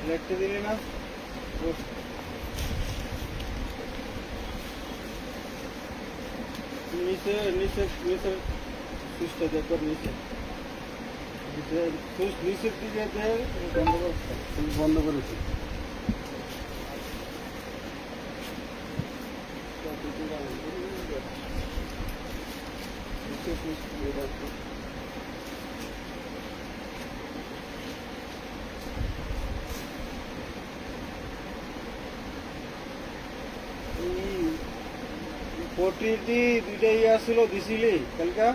দেখতে দিলি না নিচে নিচে নিচে সুইচটা দেখো নিচে সুইচ নিচের দিকে বন্ধ করেছি পটিটি দুইটাই আসছিল দিছিলি কালকা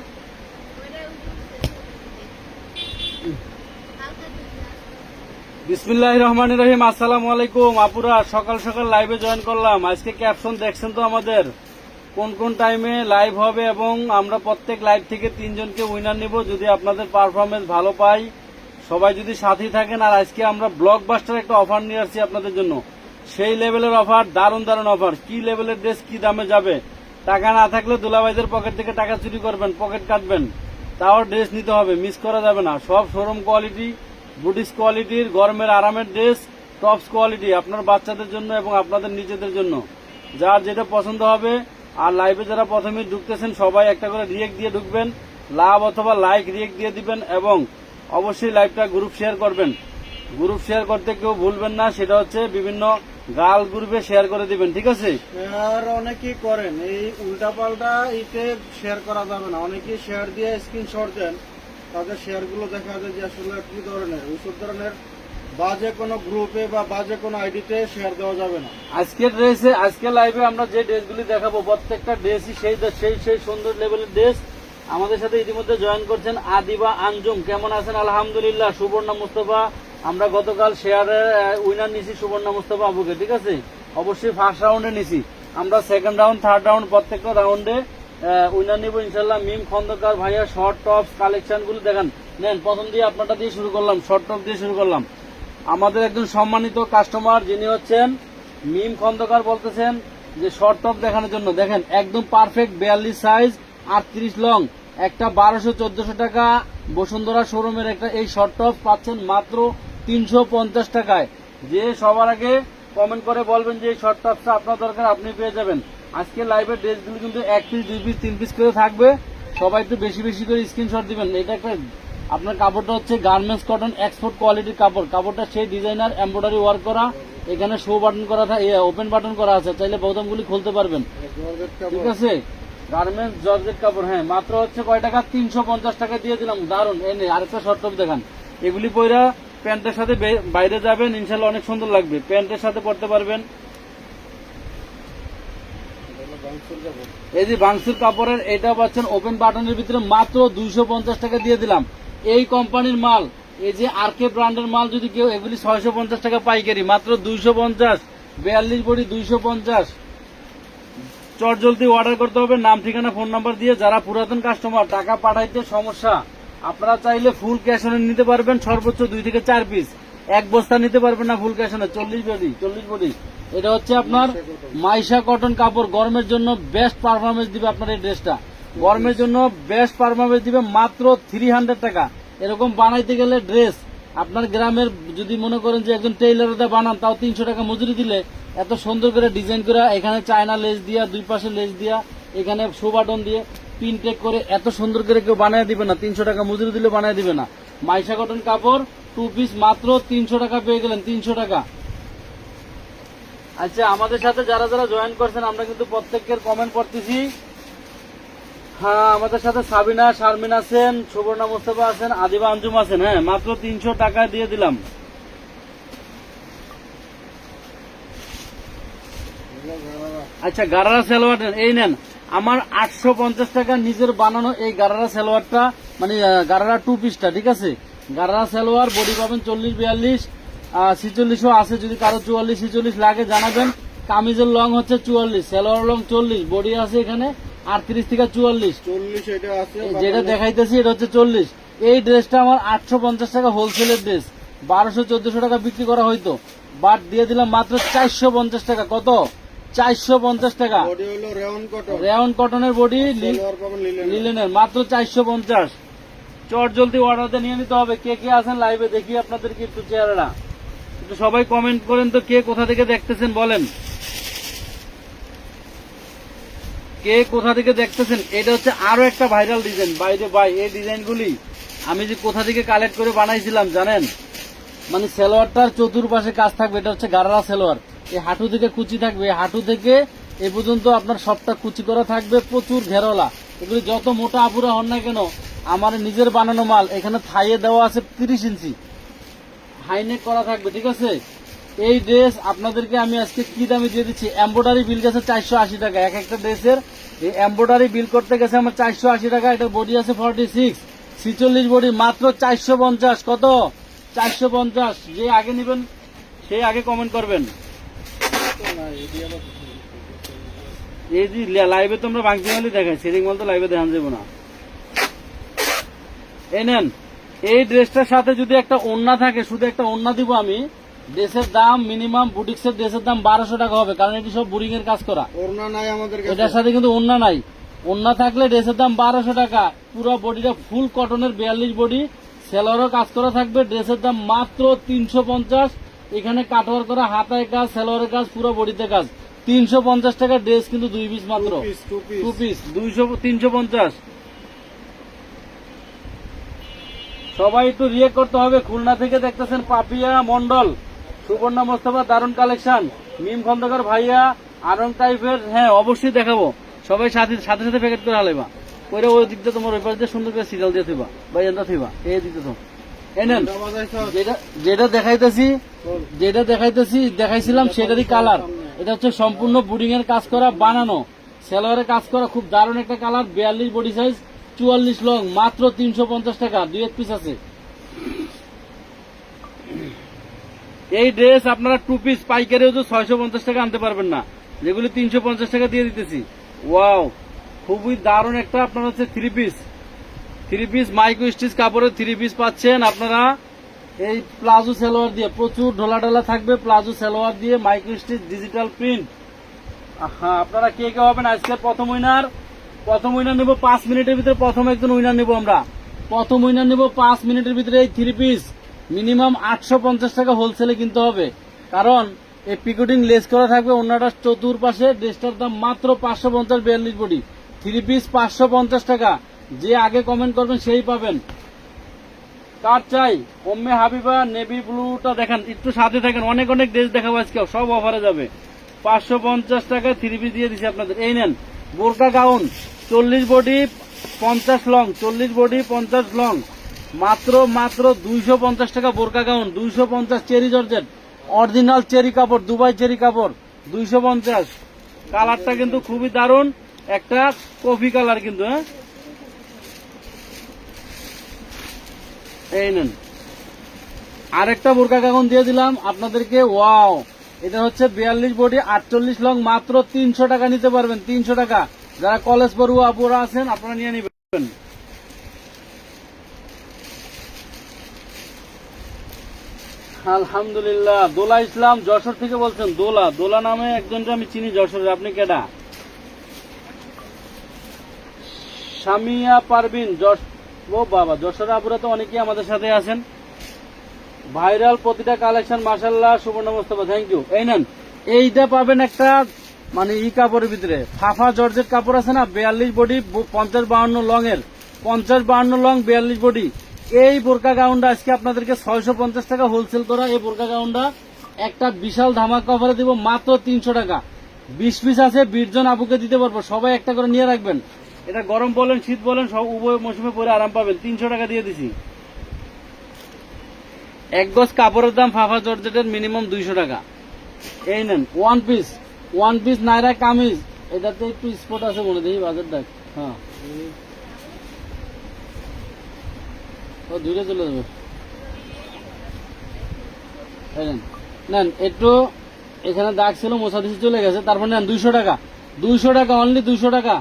বিসমিল্লাহির রহমানির রহিম। আসসালামু আলাইকুম আপুরা, সকাল সকাল লাইভে জয়েন করলাম। আজকে ক্যাপশন দেখছেন তো আমাদের কোন কোন টাইমে লাইভ হবে, এবং আমরা প্রত্যেক লাইভ থেকে 3 জনকে উইনার নিব যদি আপনাদের পারফরমেন্স ভালো পাই, সবাই যদি সাথী থাকেন। আর আজকে আমরা ব্লকবাস্টার একটা অফার নিয়ে আসছি আপনাদের জন্য, সেই লেভেলের অফার, দারুণ দারুণ অফার। কি লেভেলের ড্রেস, কি দামে যাবে, টাকা না থাকলে দুলাভাইদের পকেট থেকে টাকা চুরি করবেন, পকেট কাটবেন, তাও ড্রেস নিতে হবে, মিস করা যাবে না। সব শোরুম কোয়ালিটি, বুটিক্স কোয়ালিটির, গরমের আরামের ড্রেস, টপস কোয়ালিটি আপনার বাচ্চাদের জন্য এবং আপনাদের নিজেদের জন্য, যার যেটা পছন্দ হবে। আর লাইভে যারা প্রথমে ঢুকতেছেন সবাই একটা করে রিয়েক্ট দিয়ে ঢুকবেন, লাভ অথবা লাইক রিয়েক্ট দিয়ে দিবেন, এবং অবশ্যই লাইভটা গ্রুপ শেয়ার করবেন। গ্রুপ শেয়ার করতে কেউ ভুলবেন না, সেটা হচ্ছে বিভিন্ন গার্ল গ্রুপে শেয়ার করে দিবেন, ঠিক আছে? শেয়ার অনেকেই করেন, এই উল্টা পাল্টা ইতে শেয়ার করা যাবে না। অনেকেই শেয়ার দিয়ে স্ক্রিনশট দেন, তাদের শেয়ার গুলো দেখা যায় যে আসলে কি ধরনের, ওইসব ধরনের বাজে কোনো গ্রুপে বা বাজে কোনো আইডিতে শেয়ার দেওয়া যাবে না। আজকে লাইভে আমরা যে ড্রেসগুলি দেখাবো, প্রত্যেকটা ড্রেসই সেই সুন্দর লেভেলের ড্রেস। আমাদের সাথে ইতিমধ্যে জয়েন করছেন আদিবা আঞ্জুম। কেমন আছেন? আলহামদুলিল্লাহ। সুবর্ণা মুস্তফা, আমরা গতকাল শেয়ারের উইনার নিছি সুবর্ণা মুস্তফা আবুকে, ঠিক আছে? অবশ্যই ফার্স্ট রাউন্ডে নিছি, আমরা সেকেন্ড রাউন্ড, থার্ড রাউন্ড প্রত্যেকটা রাউন্ডে উইনার নিব ইনশাল্লাহ। মিম খন্দকার ভাইয়া শর্ট টপস কালেকশন গুলো দেখান। নেন, প্রথম দিয়ে আপনারটা দিয়ে শুরু করলাম, শর্ট টপ দিয়ে শুরু করলাম। আমাদের একজন সম্মানিত কাস্টমার যিনি হচ্ছেন মিম খন্দকার বলতেছেন যে শর্ট টপ দেখানোর জন্য, দেখেন একদম পারফেক্ট 42 সাইজ, 38 লং, একটা 1200-1400 টাকা বসুন্ধরা শোরুমের একটা এই শর্ট টপ পাচ্ছেন মাত্র 350 টাকায়। যে সবার আগে কমেন্ট করে বলবেন যে এই শর্ট টপটা আপনার দরকার, আপনি পেয়ে যাবেন। আজকে লাইভের ড্রেসগুলো কিন্তু 1 পিস, 2 পিস, 3 পিস করে থাকবে। সবাই একটু বেশি বেশি করে স্ক্রিনশট দিবেন। এটা একটা, আপনার কাপড়টা হচ্ছে গার্মেন্টস কটন এক্সপোর্ট কোয়ালিটির কাপড়। কাপড়টা সেই ডিজাইনার এমব্রয়ডারি ওয়ার্ক করা, এখানে শো বাটন করা, ওপেন বাটন করা আছে, চাইলে বোতামগুলি খুলতে পারবেন, ঠিক আছে? গার্মেন্টস জর্জেট কাপড়। হ্যাঁ, মাত্র হচ্ছে কয় টাকা? 350 টাকা দিয়ে দিলাম। দারুন। এনে আরেকটা শর্ট টপ দেখান। এগুলি পয়রা প্যান্টের সাথে বাইরে যাবেন, ইনশাল্লাহ অনেক সুন্দর লাগবে, প্যান্টের সাথে পরতে পারবেন। এই যে বাংসুর কাপড়ের, এটা পাচ্ছেন ওপেন বাটনের ভিতরে মাত্র 250 টাকা দিয়ে দিলাম। এই কোম্পানির মাল, এই যে আরকে ব্র্যান্ডের মাল যদি কেউ, এগুলি 650 টাকা পাইকারি, মাত্র 250। 42 বডি 250। চট জলদি অর্ডার করতে হবে, নাম ঠিকানা ফোন নাম্বার দিয়ে। যারা পুরাতন কাস্টমার, টাকা পাঠাইতে সমস্যা, আপনারা চাইলে ফুল ক্যাশ অনে নিতে পারবেন, সর্বোচ্চ 2 থেকে 4 পিস। 1 বস্তা নিতে পারবেন না ফুল ক্যাশ অনে। 40 বডি। এটা হচ্ছে আপনার মাইশা কটন কাপড়। গরমের জন্য বেস্ট পারফরমেন্স দিবে আপনার এই ড্রেসটা, গরমের জন্য বেস্ট পারফরমেন্স দিবে মাত্র 300 টাকা। এরকম বানাইতে গেলে ড্রেস আপনার গ্রামের, যদি মনে করেন যে একজন টেইলারটা বানান, তাও 300 টাকা মজুরি দিলে এত সুন্দর করে ডিজাইন করে, এখানে চায়না লেস দিয়া, 2 পাশে লেস দিয়া, এখানে শো বাটন দিয়ে পিনটেক করে এত সুন্দর করে কেউ বানিয়ে দিবে না। 300 টাকা মজুরি দিলে বানিয়ে দিবে না। মাইশা কটন কাপড় 2 পিস মাত্র 300 টাকা পেয়ে গেলেন, 300 টাকা। আচ্ছা, আমাদের সাথে যারা যারা জয়েন করছেন, আমরা কিন্তু প্রত্যেকের কমেন্ট পড়তেছি। হ্যাঁ, আমাদের সাথে সাবিনা, শারমিন আছেন, সুবর্ণা মুস্তফা আছেন, আদিবা আঞ্জুম আছেন। হ্যাঁ, মাত্র 300 টাকা দিয়ে দিলাম। আচ্ছা, গারারা সালোয়ার এই নেন, আমার 850 টাকা নিজের বানানো এই গারারা সালোয়ারটা, মানে গারারা 2 পিসটা, ঠিক আছে? গারারা সালোয়ার বডি পাবেন 40-42, 46ও আছে, যদি কারো 44-46 লাগে জানাবেন। কামিজের লং হচ্ছে 44, সালোয়ার লং 40, বডি আছে এখানে 38 থেকে 44। যেটা দেখাইতেছি এটা হচ্ছে 40। এই ড্রেসটা আমার 850 টাকা হোলসেলের ড্রেস, 1200-1400 টাকা বিক্রি করা হইতো, বাট দিয়ে দিলাম মাত্র 450 টাকা। কত? 450 টাকা। রেয়ন কটনের বডি, লিলেনের, মাত্র 450। চট জলদি অর্ডার নিয়ে নিতে হবে। কে কে আছেন লাইভে দেখি আপনাদেরকে একটু চেহারাটা। একটু সবাই কমেন্ট করেন তো, কে কোথা থেকে দেখতেছেন বলেন, কে কোথা থেকে দেখতেছেন। এটা হচ্ছে আরো একটা ভাইরাল ডিজাইন বাইরে ভাই। এই ডিজাইনগুলি আমি যে কোথা থেকে কালেক্ট করে বানাইছিলাম জানেন, মানে সালোয়ারটার চতুর্পাশে কাজ থাকবে। এটা হচ্ছে গারারা সালোয়ার। এই হাঁটু থেকে কুচি থাকবে, এই হাঁটু থেকে এ পর্যন্ত আপনার সবটা কুচি করা থাকবে, প্রচুর ঘেরওয়ালা। এগুলি যত মোটা আপুরা হন না কেন, আমার নিজের বানানো মাল। এখানে থাইয়ে দেওয়া আছে 30 ইঞ্চি হাইনেক করা থাকবে, ঠিক আছে। এই ড্রেস আপনাদেরকে আমি আজকে কি দামে দিয়ে দিচ্ছি। এমব্রয়ডারি বিল গেছে 480 টাকা এক একটা ড্রেসের। এই এমব্রয়ডারি বিল করতে গেছে আমার 480 টাকা। এটার বডি আছে 46, 46 বডি, মাত্র 450। কত? 450। যে আগে নেবেন সেই আগে কমেন্ট করবেন। এই যে লাইভে তোমরা বাংতি মালি দেখাই, সেরিং মাল তো লাইভে দেখান যাবো না। এই নেন, এই ড্রেসটার সাথে যদি একটা ওড়না থাকে, শুধু একটা ওড়না দিব আমি, ড্রেসের দাম মিনিমাম বুটিক্সের ড্রেসের দাম 1200 টাকা হবে, কারণ এটি সব বোরিং এর কাজ করা। ওড়না নাই আমাদের কাছে, এটার সাথে কিন্তু ওড়না নাই। ওড়না থাকলে ড্রেসের দাম 1200 টাকা। পুরো বডিটা ফুল কটনের 42 বডি, সেলোয়ারও কাজ করা থাকবে। ড্রেসের দাম মাত্র 350। এখানে কাটওয়ার করা, হাতায় কাজ, সেলোয়ারের কাজ, পুরো বডিতে কাজ। 350 টাকা ড্রেস, কিন্তু 2 পিস মাত্র, 2 পিস 350। সবাই একটু রিয়েক্ট করতে হবে। খুলনা থেকে দেখতেছেন পাপিয়া মন্ডল, সুবর্ণা মোস্তফা, দারুণ কালেকশন, মিম খন্দকার ভাইয়া, আরং টাইপের। হ্যাঁ অবশ্যই দেখাবো। সবাই সাথে সাথে সাথে প্যাকেট করে হালাইবা করে, ওই দিকটা তোমার ওই পাশ দিয়ে সুন্দর করে সিরিয়াল দিয়ে থইবা বা এনটা থইবা, এই দিকটা তো এনেন। যেটা দেখাইছিলাম সেটারই কালার। এটা হচ্ছে সম্পূর্ণ বুডিং এর কাজ করা, বানানো, সেলোয়ারের কাজ করা, খুব দারুণ একটা কালার। 42 বডি সাইজ, 44 লং, মাত্র 350 টাকা। 2 পিস আছে। এই ড্রেস আপনারা 2 পিস পাইকারিও তো 650 টাকা আনতে পারবেন না, যেগুলি 350 টাকা দিয়ে দিতেছি। ওয়াও, খুবই দারুণ একটা আপনার হচ্ছে 3 পিস মাইক্রো স্টিচ কাপড়ের 3 পিস পাচ্ছেন আপনারা। এই প্লাজো সালোয়ার দিয়ে, প্রচুর ঢোলা ঢোলা থাকবে, প্লাজো সালোয়ার দিয়ে মাইক্রো স্টিচ ডিজিটাল প্রিন্ট। হ্যাঁ, আপনারা কে কে হবেন আজকের প্রথম উইনার নেব 5 মিনিটের ভিতরে। প্রথম একজন উইনার নেব আমরা, প্রথম উইনার নেব 5 মিনিটের ভিতরে। এই 3 পিস মিনিমাম 850 টাকা হোলসেলে কিনতে হবে, কারণ এই পিকোটিং লেস করা থাকবে। অন্যটা চতুর্পাশে। ড্রেসটার দাম মাত্র 550, 42 বডি, 3 পিস 550 টাকা। যে আগে কমেন্ট করবেন সেই পাবেন। কার চাই? ওম্মে হাবিবা নেভি ব্লুটা দেখান, একটু সাথে থাকেন। অনেক অনেক ড্রেস দেখাবো আজকে, সব অফারে যাবে। 550 টাকায় 3 পিস দিয়ে দিচ্ছি আপনাদের। এই নেন, বোরকা gown 40 body 50 long, 40 body 50 long, মাত্র 250 টাকা বোরকা gown. 250, cherry georgette, original cherry কাপড়, দুবাই চেরি কাপড়, 250। কালারটা কিন্তু খুবই দারুণ, একটা কফি কালার কিন্তু। হ্যাঁ, এই নেন, আরেকটা বোরকা গাউন দিয়ে দিলাম আপনাদেরকে। ওয়াও, এটা হচ্ছে 42 বডি 48 লং, মাত্র 300 টাকা নিতে পারবেন। 300 টাকা। যারা কলেজ পড়ুয়া আপুরা আছেন আপনারা নিয়ে নেবেন। আলহামদুলিল্লাহ। দোলা ইসলাম যশোর থেকে বলছেন। দোলা নামে একজনকে আমি চিনি যশোরে। আপনি কেডা? সামিয়া পারবিন, ও বাবা, যশোর আপুরা তো অনেকেই আমাদের সাথে আছেন। ভাইরাল প্রতিটা কালেকশন মাশাআল্লাহ। সুবর্ণ মোস্তফা, থ্যাংক ইউ। এই নেন, এইটা পাবেন একটা মানে কাপড়ের ভিতরে, ফাফা জর্জেট কাপড় আছে না, 42 বডি 50-52 লং এর, 50-52 লং 42 বডি। এই বোরকা গাউনটা আজকে আপনাদেরকে 650 টাকা হোলসেল করা। এই বোরকা গাউনটা একটা বিশাল ধামাকা অফারে দিব, মাত্র 300 টাকা। 20 পিস আছে, 20 জন আপুকে দিতে পারবো। সবাই একটা করে নিয়ে রাখবেন। এটা গরম বলেন শীত বলেন সব উভয় মৌসুমে পরে আরাম পাবেন। 300 টাকা দিয়ে দিছি। এক গজ কাপড়ের দাম ফাফা জর্জেটের মিনিমাম 200 টাকা। এই নেন, ওয়ান পিস নাইরা কামিজ। এটাতে একটু স্পট আছে মনে দেখি, বাজার দেখ। হ্যাঁ, ও দূরে চলে যাবে। নেন, একটু এখানে দাগ ছিল, মশা দিশে চলে গেছে। তারপর নেন 200 টাকা, 200 টাকা, অনলি 200 টাকা।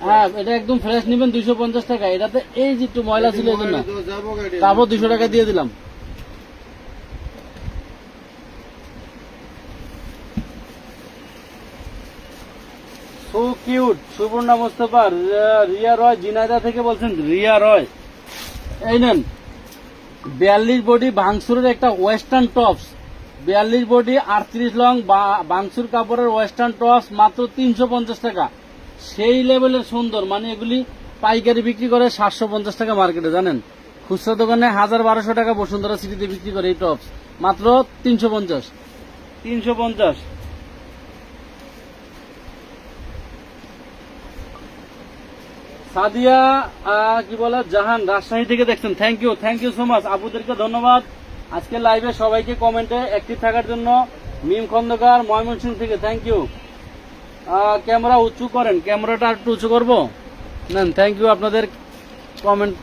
হ্যাঁ, এটা একদম ফ্রেশ নেবেন 250 টাকা। এটাতে এই যে একটু ময়লা ছিল এই জন্য, তারপর 200 টাকা দিয়ে দিলাম। So cute. সুবর্ণা মোস্তফা, রিয়া রয় ঝিনাইদহ থেকে বলছেন। রিয়া রয়, এই নেন 42 বডি ভাঙসুরের একটা ওয়েস্টার্ন টপস, 42 বডি 38 লং ভাঙসুর কাপড়ের ওয়েস্টার্ন টপস মাত্র 350 টাকা। সেই লেভেলের সুন্দর, মানে এগুলি পাইকারি বিক্রি করে 750 টাকা মার্কেটে, জানেন? খুচরা দোকানে 1000-1200 টাকা বসুন্ধরা সিটিতে বিক্রি করে এই টপস, মাত্র 350। সাদিয়া কি বলে জাহান রাজশাহী থেকে দেখছেন, থ্যাংক ইউ সো মাচ। আপুদেরকে ধন্যবাদ আজকে লাইভে সবাইকে কমেন্টে অ্যাক্টিভ থাকার জন্য। মিম খন্দকার ময়মনসিংহ থেকে থ্যাংক ইউ। ক্যামেরা উঁচু করেন, ক্যামেরাটা একটু উঁচু করবো নেন। থ্যাংক ইউ আপনাদের কমেন্ট।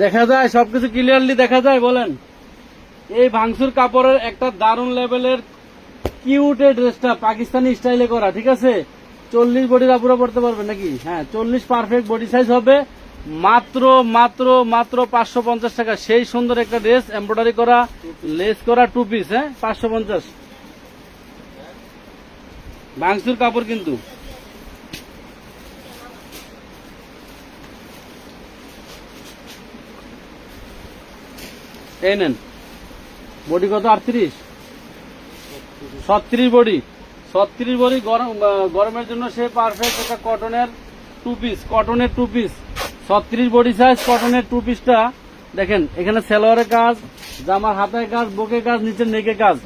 দেখা যায় সবকিছু ক্লিয়ারলি দেখা যায়, বলেন? এই ভাঙসুর কাপড়ের একটা দারুণ লেভেলের কিউট এই ড্রেসটা পাকিস্তানি স্টাইলে করা, ঠিক আছে? 40 বডির আপুরা পড়তে পারবে নাকি? হ্যাঁ, 40 পারফেক্ট বডি সাইজ হবে। মাত্র মাত্র মাত্র 550 টাকা। সেই সুন্দর একটা ড্রেস, এমব্রয়ডারি করা, লেস করা, 2 পিস। হ্যাঁ, 550 ভাঙসুর কাপড় কিন্তু। এই নেন, বডি কত? 36 বডি, 36 বডি। গরমের জন্য সে পারফেক্ট একটা কটনের 2 পিস, 36 বডি সাইজ কটনের 2 পিসটা দেখেন। এখানে সালোয়ারের কাজ, জামার হাতায় কাজ, বুকে কাজ, নিচের নেকে কাজ,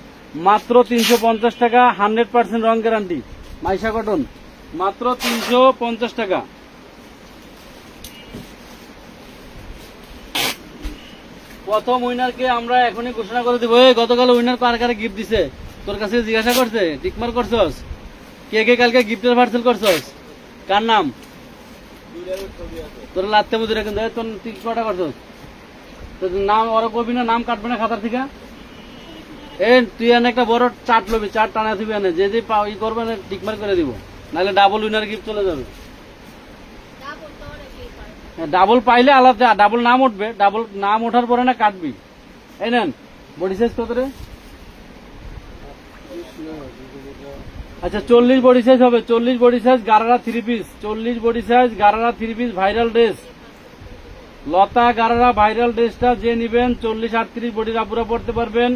মাত্র 350 টাকা। 100% রং গ্যারান্টি, মাইশা কটন, মাত্র 350 টাকা। প্রথম উইনারকে আমরা এখনই ঘোষণা করে দিব। গতকাল উইনার কার কারে গিফট দিছে তোর কাছে জিজ্ঞাসা করছে? টিকমার করছস? কে কে কালকে গিফটের পার্সেল করছস? কার নাম? তোর লাত্তে বুঝে রাখেন, তোর তুই কটা করছস? তোর নাম ওরা কবি না, নাম কাটবে না খাতার থেকে। তুই এনে একটা বড় চার্ট লবি, চার্ট টানা দিবি, এনে যে ই করবে টিকমার করে দিব, নাহলে ডাবল উইনার গিফট চলে যাবে। ডাবল পাইলে আলাদা, ডাবল নাম উঠবে, ডাবল নাম ওঠার পরে না কাটবি। এই নেন, বডি সাইজ কত রে? আচ্ছা, 40 বডি সাইজ হবে। 40 body size gharara 3 piece, 40 body size gharara 3 piece viral dress, লতা গারারা ভাইরাল ড্রেসটা যে নিবেন 40-38 বডির আপুরা পড়তে পারবেন।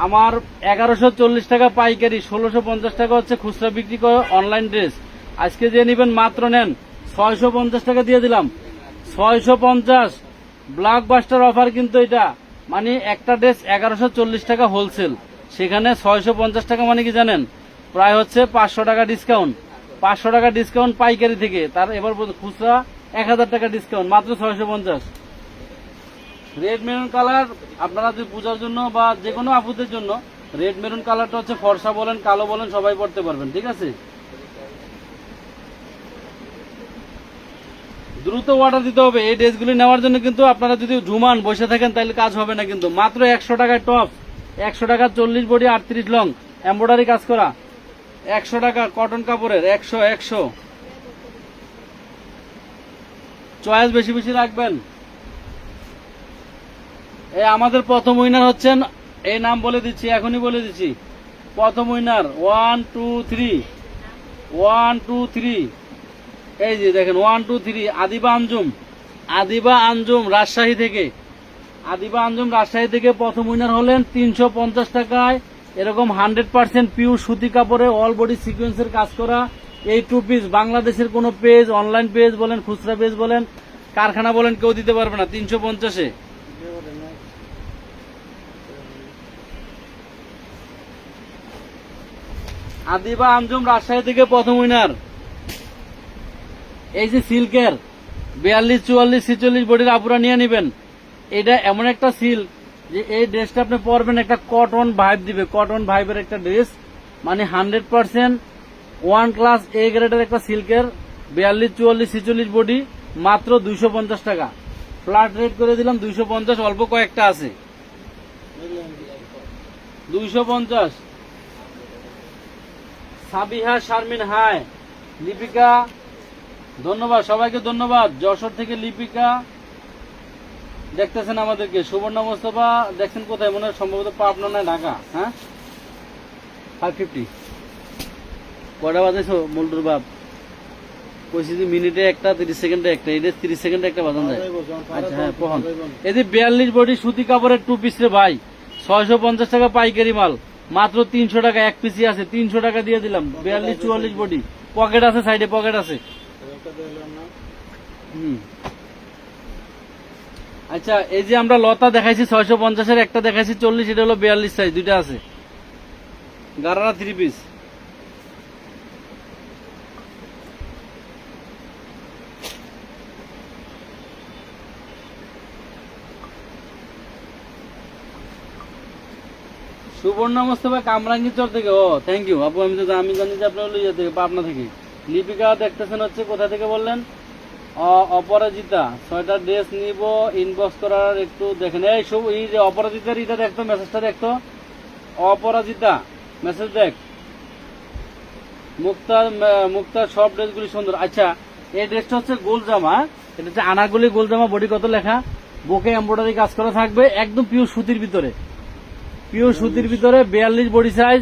আমার 1140 টাকা পাইকারি, 1650 টাকা হচ্ছে খুচরা বিক্রি করে অনলাইন ড্রেস। আজকে যে নিবেন মাত্র নেন 650 টাকা দিয়ে দিলাম, 650। ব্লকবাস্টার অফার কিন্তু এটা, মানে একটা ড্রেস 1140 টাকা হোলসেল, সেখানে 650 টাকা মানে কি জানেন? প্রায় হচ্ছে 500 টাকা ডিসকাউন্ট, 500 টাকা ডিসকাউন্ট পাইকারি থেকে। তার এবার খুচরা 1000 টাকা ডিসকাউন্ট, মাত্র 650। রেড মেরুন কালার আপনারা যদি পূজার জন্য বা যে কোনো আপুদের জন্য, রেড মেরুন কালারটা হচ্ছে ফর্সা বলেন কালো বলেন সবাই পড়তে পারবেন, ঠিক আছে? দ্রুত অর্ডার দিতে হবে এই ড্রেসগুলি নেওয়ার জন্য। কিন্তু আপনারা যদি ঝুমান বসে থাকেন তাহলে কাজ হবে না কিন্তু। মাত্র 100 টাকায় টপ, 100 টাকা 40 বডি 38 লং, এমব্রয়ডারি কাজ করা, 100 টাকা কটন কাপড়ের, 100 চয়েস বেশি বেশি রাখবেন। এই আমাদের প্রথম উইনার হচ্ছেন, এই নাম বলে দিচ্ছি, এখনই বলে দিচ্ছি। প্রথম উইনার 1 2 3, 1 2 3, এই যে দেখেন 1 2 3, আদিবা আঞ্জুম রাজশাহী থেকে। রাজশাহী থেকে প্রথম উইনার হলেন 350 টাকায়। এরকম 100% পিওর সুতি কাপড়ে অল বডি সিকোয়েন্সের কাজ করা এই 2 পিস বাংলাদেশের কোন পেজ, অনলাইন পেজ বলেন, খুচরা পেজ বলেন, কারখানা বলেন, কেউ দিতে পারবে না 350-এ। আদিবা আঞ্জুম রাজশাহী থেকে প্রথম উইনার। এই যে সিল্কের 42 44 46 বডির আপুরা নিয়ে নিবেন। এটা এমন একটা সিল্ক যে এই ড্রেসটা আপনি পরবেন, একটা কটন ভাইব দিবে, কটন ভাইবের একটা ড্রেস, মানে 100% 1 ক্লাস এ গ্রেডের একটা সিল্কের 42 44 46 বডি, মাত্র 250 টাকা। ফ্ল্যাট রেট করে দিলাম 250, অল্প কয়েকটা আছে, 250। সাবিহা শারমিন হাই, লিপিকা ধন্যবাদ, সবাইকে ধন্যবাদ। যশোর থেকে লিপিকা দেখতেছেন আমাদেরকে। সুবর্ণা মোস্তফা দেখছেন কোথায়? মনে হয় সম্ভবত পাবনা না ঢাকা। হ্যাঁ, 550 কয়টা বাজাইছো মল্টুর বাপ? কইছি যে মিনিটে একটা 30 সেকেন্ডে একটা, এটা 30 সেকেন্ডে একটা বাজান যায়। আচ্ছা হ্যাঁ কখন এই যে 42 বডি সুতি কাপড়ের 2 পিস রে ভাই, 650 টাকা পাইকারি মাল, মাত্র 300 টাকা এক পিসি আছে, 300 টাকা দিয়ে দিলাম। 42 44 বডি, পকেট আছে, সাইডে পকেট আছে। আচ্ছা এই যে আমরা লতা দেখাইছি 650 এর, একটা দেখাইছি 40, এটা হলো 42 সাইজ, দুইটা আছে। গারারা 3 পিস। সুবর্ণ মোস্তফা কামরাঙ্গীচর থেকে। ও থ্যাংক ইউ আপু, আমি জানি যে আপনার ইয়ে থেকে, পাবনা থেকে। লিপিকা দেখতেছেন হচ্ছে কোথা থেকে বললেন? অপরাজিতা, 6টা ড্রেস নিব, ইনবক্স করার একটু দেখেন। এই সব এই যে অপরাজিতার এটা দেখতো, মেসেজটা দেখতো। অপরাজিতা মেসেজ দেখ। মুক্তার সব ড্রেসগুলি সুন্দর। আচ্ছা এই ড্রেসটা হচ্ছে গোল জামা, এটা হচ্ছে আনাগুলি গোল জামা, বডি কত লেখা, বুকে এমব্রয়ডারি কাজ করা থাকবে, একদম পিওর সুতির ভিতরে, পিওর সুতির ভিতরে 42 বডি সাইজ,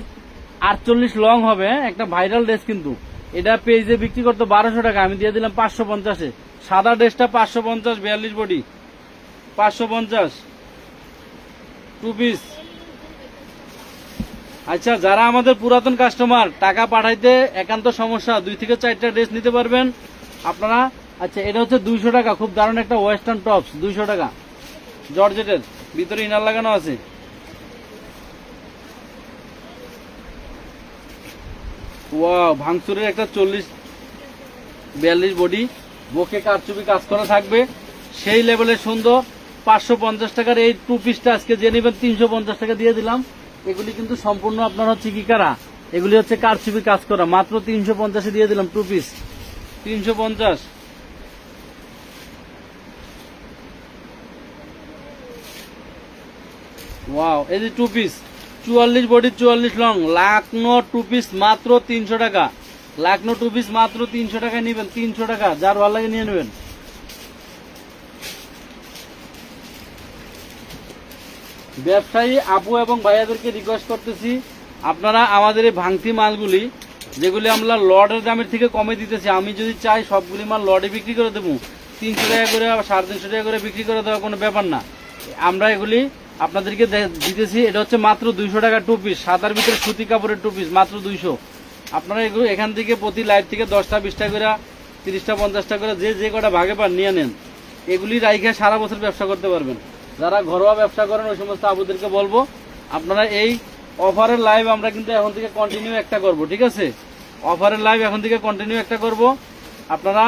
48 লং হবে। একটা ভাইরাল ড্রেস কিন্তু, এটা পেজে বিক্রি করতো 1200 টাকা, আমি দিয়ে দিলাম 550-এ। সাদা ড্রেসটা 550, 42 বডি 550, 2 পিস। আচ্ছা যারা আমাদের পুরাতন কাস্টমার, টাকা পাঠাইতে একান্ত সমস্যা, 2 থেকে 4টা ড্রেস নিতে পারবেন আপনারা। আচ্ছা এটা হচ্ছে 200 টাকা, খুব দারুণ একটা ওয়েস্টার্ন টপস, 200 টাকা, জর্জেটের, ভিতরে ইনার লাগানো আছে। ওয়াও, ভাঙচুরের একটা 40-42 বডি, বুকে কারচুপি কাজ করা থাকবে, সেই লেভেলের সুন্দর। 550 টাকার এই 2 পিসটা আজকে যে নেবেন 350 টাকা দিয়ে দিলাম। এগুলি কিন্তু সম্পূর্ণ আপনার হচ্ছে কি কারা, এগুলি হচ্ছে কারচুপি কাজ করা, মাত্র 350-এ দিয়ে দিলাম 2 পিস, 350। ওয়াও, এই যে 2 piece, 44 body 44 long, Lucknow 2 piece মাত্র 300 টাকা, লাকনো 2 পিস মাত্র 300 টাকায় নেবেন, 300 টাকা, যার ভালো লাগে নিয়ে নেবেন। ব্যবসায়ী আপু এবং ভাইয়াদেরকে রিকোয়েস্ট করতেছি, আপনারা আমাদের এই ভাঙতি মালগুলি, যেগুলি আমরা লর্ডের দামের থেকে কমে দিতেছি, আমি যদি চাই সবগুলি মাল লর্ডে বিক্রি করে দেবো, 300 টাকা করে 350 টাকা করে বিক্রি করে দেওয়া কোনো ব্যাপার না। আমরা এগুলি আপনাদেরকে দিতেছি, এটা হচ্ছে মাত্র 200 টাকা 2 পিস, সাদার ভিতরে সুতি কাপড়ের 2 পিস, মাত্র 200। আপনারা এগুলো এখান থেকে প্রতি লাইভ থেকে 10টা 20টা করে, 30টা 50টা করে, যে কটা ভাগে পান নিয়ে নেন। এগুলি রাইখে সারা বছর ব্যবসা করতে পারবেন। যারা ঘরোয়া ব্যবসা করেন ওই সমস্ত আবুদেরকে বলবো, আপনারা এই অফারের লাইভ আমরা কিন্তু এখন থেকে কন্টিনিউ একটা করব, ঠিক আছে? অফারের লাইভ এখন থেকে কন্টিনিউ একটা করব। আপনারা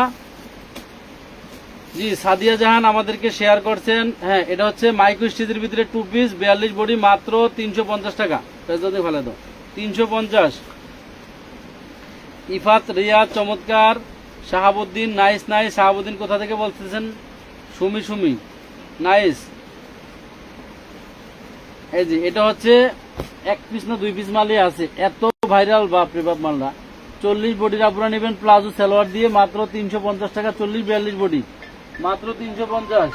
জি সাদিয়া জাহান আমাদেরকে শেয়ার করছেন। হ্যাঁ এটা হচ্ছে মাইক্রো স্টিচের ভিতরে 2 পিস 42 বডি, মাত্র 350 টাকা, যদি ভালো দাও 350। ইফাত রিয়াদ চমৎকার, শাহাবুদ্দিন নাইস, শাহাবুদ্দিন কোথা থেকে বলতেছেন? সুমি নাইস। এই যে এটা হচ্ছে 1 পিস না 2 পিস মালই আছে, এত ভাইরাল, বাপরে বাপ মালটা। 40 বডির আপনারা নেবেন প্লাজো সালোয়ার দিয়ে, মাত্র 350 টাকা, 40-42 বডি, মাত্র 350,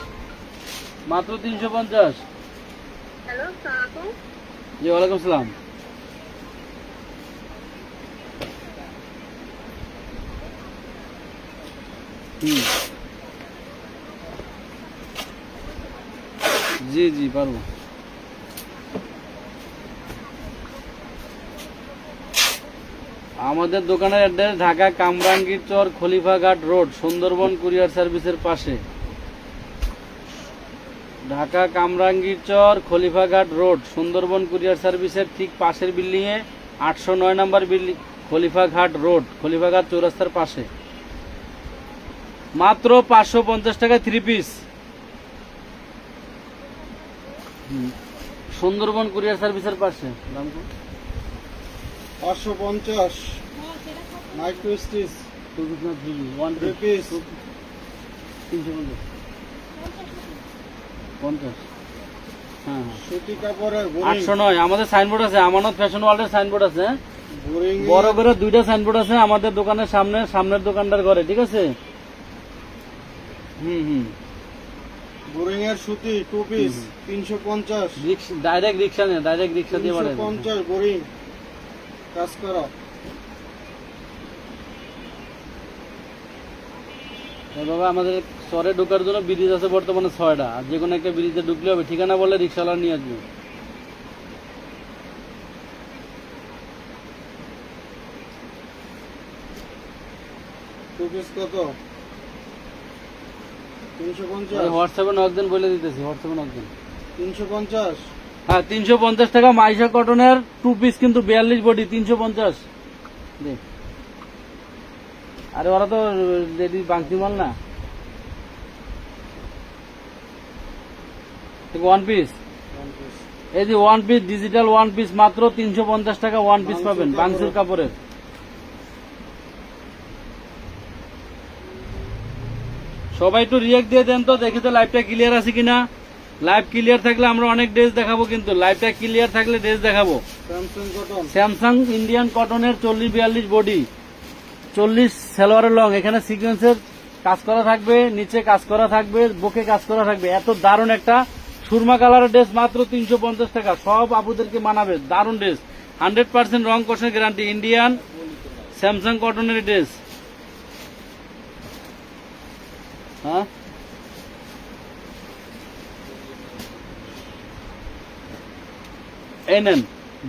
মাত্র 350। হ্যালো আসসালামু আলাইকুম। জি ওয়ালাইকুম সালাম। জি পারবো। আমাদের দোকানের অ্যাড্রেস ঢাকা কামরাঙ্গীর চর, খলিফাঘাট রোড, সুন্দরবন কুরিয়ার সার্ভিসের পাশে। ঢাকা কামরাঙ্গীর চর, খলিফাঘাট রোড, সুন্দরবন কুরিয়ার সার্ভিসের ঠিক পাশের বিল্ডিং এ, 809 নম্বর বিল্ডিং, খলিফাঘাট রোড, খলিফাঘাট চৌরাস্তার পাশে। মাত্র 550 টাকায় 3 পিস, সুন্দরবন কুরিয়ার সার্ভিসের পাশে। দাম কত? 550 মাইক্রো স্টিচ 3 পিস 350। হ্যাঁ সুতি কাপড়ের 809 আমাদের সাইনবোর্ড আছে, আমানত ফ্যাশন ওয়ার্ল্ডের সাইনবোর্ড আছে, বোরিং বড় করে 2টা সাইনবোর্ড আছে আমাদের দোকানের সামনের দোকানদার ঘরে, ঠিক আছে? বোরিং এর সুতি 2 পিস 350, ডাইরেক্ট রিক্সা দিয়ে 350 বোরিং। কাজ করা। বাবা আমাদের শহরে ঢোকার জন্য ব্রিজ আছে বর্তমানে 6টা, আর যে কোনো একটা ব্রিজে ঢুকলে হবে, ঠিকানা বলে রিক্সাওয়ালা নিয়ে আসবে। টু পিস কত? 350। হোয়াটসঅ্যাপে নক দেন, বলে দিতেছি, হোয়াটসঅ্যাপে নক দেন। 350। হ্যাঁ 350 টাকা মাইশা কটনের 2 পিস, কিন্তু 42 বডি 350। আরে ওরা তো রেডি বাংতি মাল না। 1 পিস, এই যে 1 পিস ডিজিটাল 1 পিস মাত্র 350 টাকা 1 পিস পাবেন বাংসুর কাপড়ের। সবাই একটু রিয়েক্ট দিয়ে দেন তো, দেখি তো লাইভটা ক্লিয়ার আছে কিনা। লাইভ ক্লিয়ার থাকলে আমরা অনেক ড্রেস দেখাবো, কিন্তু লাইভটা ক্লিয়ার থাকলে ড্রেস দেখাবো। Samsung cotton. স্যামসাং ইন্ডিয়ান কটনের 40-42 বডি, 40 সালোয়ারের লং, এখানে সিকোয়েন্সের কাজ করা থাকবে, নিচে কাজ করা থাকবে, বুকে কাজ করা থাকবে। এত দারুণ একটা সুরমা কালারের ড্রেস মাত্র 350 টাকা। সব আপুদেরকে মানাবে, দারুণ ড্রেস, 100% রং কষের গ্যারান্টি, ইন্ডিয়ান স্যামসাং কটনের ড্রেস। হ্যাঁ এই নেন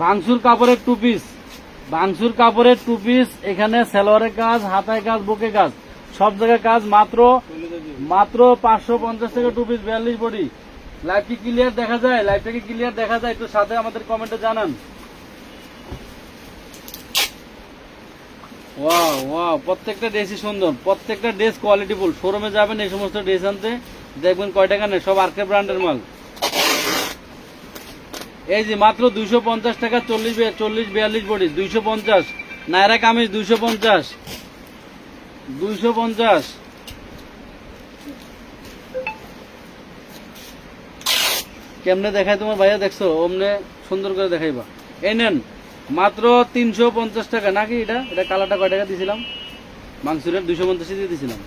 ভাঙসুর কাপড়ের 2 পিস, ভাঙসুর কাপড়ের 2 পিস, এখানে সালোয়ারের কাজ, হাতায় কাজ, বুকে কাজ, সব জায়গায় কাজ, মাত্র 550 টাকা 2 পিস 42 বডি। লাইভ কি ক্লিয়ার দেখা যায়? লাইভটা কি ক্লিয়ার দেখা যায়? একটু সাথে আমাদের কমেন্টে জানান। ওয়াও ওয়াও, প্রত্যেকটা ড্রেসই সুন্দর, প্রত্যেকটা ড্রেস কোয়ালিটিফুল। শোরুমে যাবেন এই সমস্ত ড্রেস আনতে, দেখবেন কয় টাকা নেই, সব আরকে ব্র্যান্ডের মাল। এই যে মাত্র 250 টাকা 40-42 বডি 250, নায়রা কামিজ 250। কেমনে দেখায় তোমার ভাইয়া, দেখছো? অমনে সুন্দর করে দেখাইবা। এই নেন মাত্র 350 টাকা। নাকি এটা কালারটা কয় টাকা দিয়েছিলাম? মাংসুরের 250 দিয়ে দিয়েছিলাম।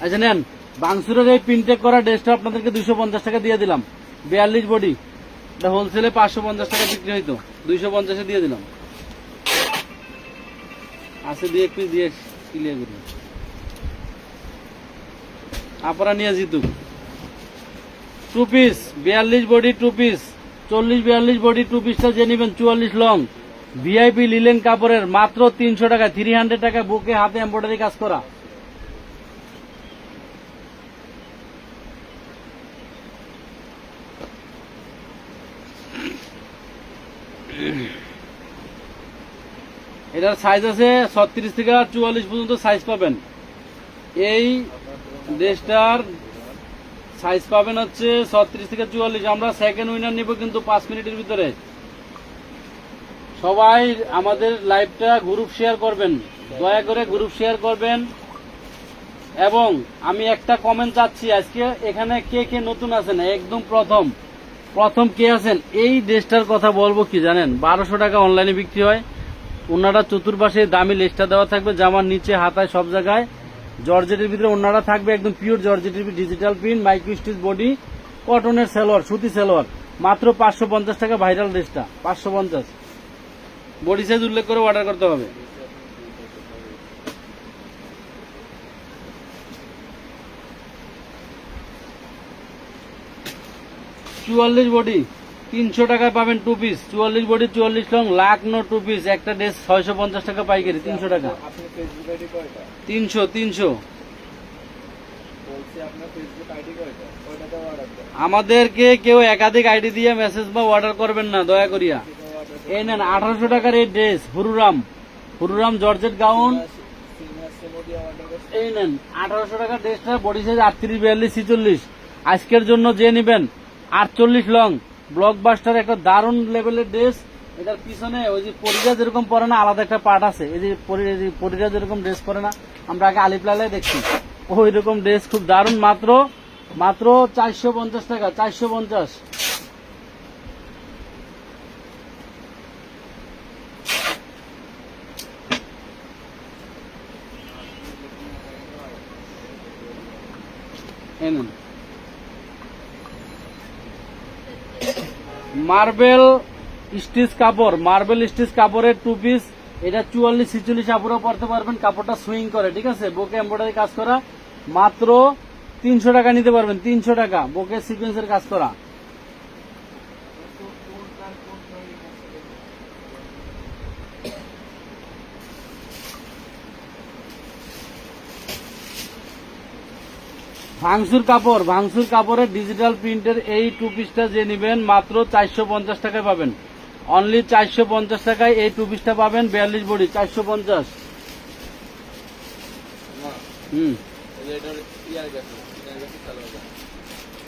আচ্ছা নেন, বাংসুরের এই প্রিন্টেক করা ড্রেসটা আপনাদেরকে 250 টাকা দিয়ে দিলাম, 42 বডি। এটা হোলসেলে 550 টাকা বিক্রি হইতো, 250 দিয়ে দিলাম। আছে দিয়ে একটু দিয়ে ক্লিয়ার করি, আপনারা নিয়ে জিতুক। 2 পিস 42 বডি 2 পিস, 40-42 বডি 2 পিসটা যে নেবেন 44 লং, ভিআইপি লিলেন কাপড়ের, মাত্র 300 টাকা, 300 টাকা, বুকে হাতে এমব্রয়ডারি কাজ করা। এটার সাইজ আছে 36 থেকে 44 পর্যন্ত সাইজ পাবেন। এই ড্রেসটার সাইজ পাবেন হচ্ছে 36 থেকে 44। আমরা সেকেন্ড উইনার নিব কিন্তু 5 মিনিটের ভিতরে। সবাই আমাদের লাইভটা গ্রুপ শেয়ার করবেন, দয়া করে গ্রুপ শেয়ার করবেন। এবং আমি একটা কমেন্ট চাচ্ছি, আজকে এখানে কে কে নতুন আছেন, একদম প্রথম কে আছেন, এই ড্রেসটার কথা বলবো কি জানেন, 1200 টাকা অনলাইনে বিক্রি হয়। ওনারা চতুর্পাশে দামি লেসটা দেওয়া থাকবে, জামার নিচে হাতায় সব জায়গায় জর্জেটের ভিতরে ওনারা থাকবে, একদম পিওর জর্জেটের digital print, micro stitch body, কটনের সালোয়ার, সুতি সালোয়ার, মাত্র 550 টাকা। ভাইরাল ড্রেসটা 550, বডি সাইজ উল্লেখ করে অর্ডার করতে হবে। চুয়াল্লিশ বডি 300 টাকায় পাবেন 2 piece, 44 body 44 long, Lucknow 2 piece. একটা ড্রেস 650 টাকা পাইকারি, 300 টাকা। 300 আমাদেরকে কেউ একাধিক আইডি দিয়ে মেসেজ বা অর্ডার করবেন না দয়া করিয়া। এই নেন 1800 টাকার এই ড্রেস, হুরুরাম জর্জেট গাউন। এই নেন 1800 টাকার ড্রেসটা, বডি সাইজ 38-42-46। আজকের জন্য যে নেবেন 48 লং, ব্লকবাস্টার একটা দারুণ লেভেলের ড্রেস। এটার পিছনে ওই যে পরিরা যেরকম পরে না, আলাদা একটা পার্ট আছে। এই যে পরিরা যেরকম ড্রেস পরে না, আমরা আগে আলিপ্লালায় দেখছি, ওই রকম ড্রেস খুব দারুণ। মাত্র 450 টাকা, 450। মার্বেল স্টিচ কাপড়, মার্বেল স্টিচ কাপড়ের 2 পিস, এটা 44-46 আপুরা পড়তে পারবেন। কাপড়টা সুইং করে, ঠিক আছে, বুকে এমব্রয়ডারি কাজ করা, মাত্র 300 টাকা নিতে পারবেন। 300 টাকা, বুকে সিকোয়েন্সের কাজ করা। ভাঙসুর কাপড়, ভাঙসুর কাপড়ের ডিজিটাল প্রিন্টের এই 2 পিসটা যে নেবেন মাত্র 450 টাকায় পাবেন। অনলি 450 টাকায় এই 2 পিসটা পাবেন। 42 বডি, 450।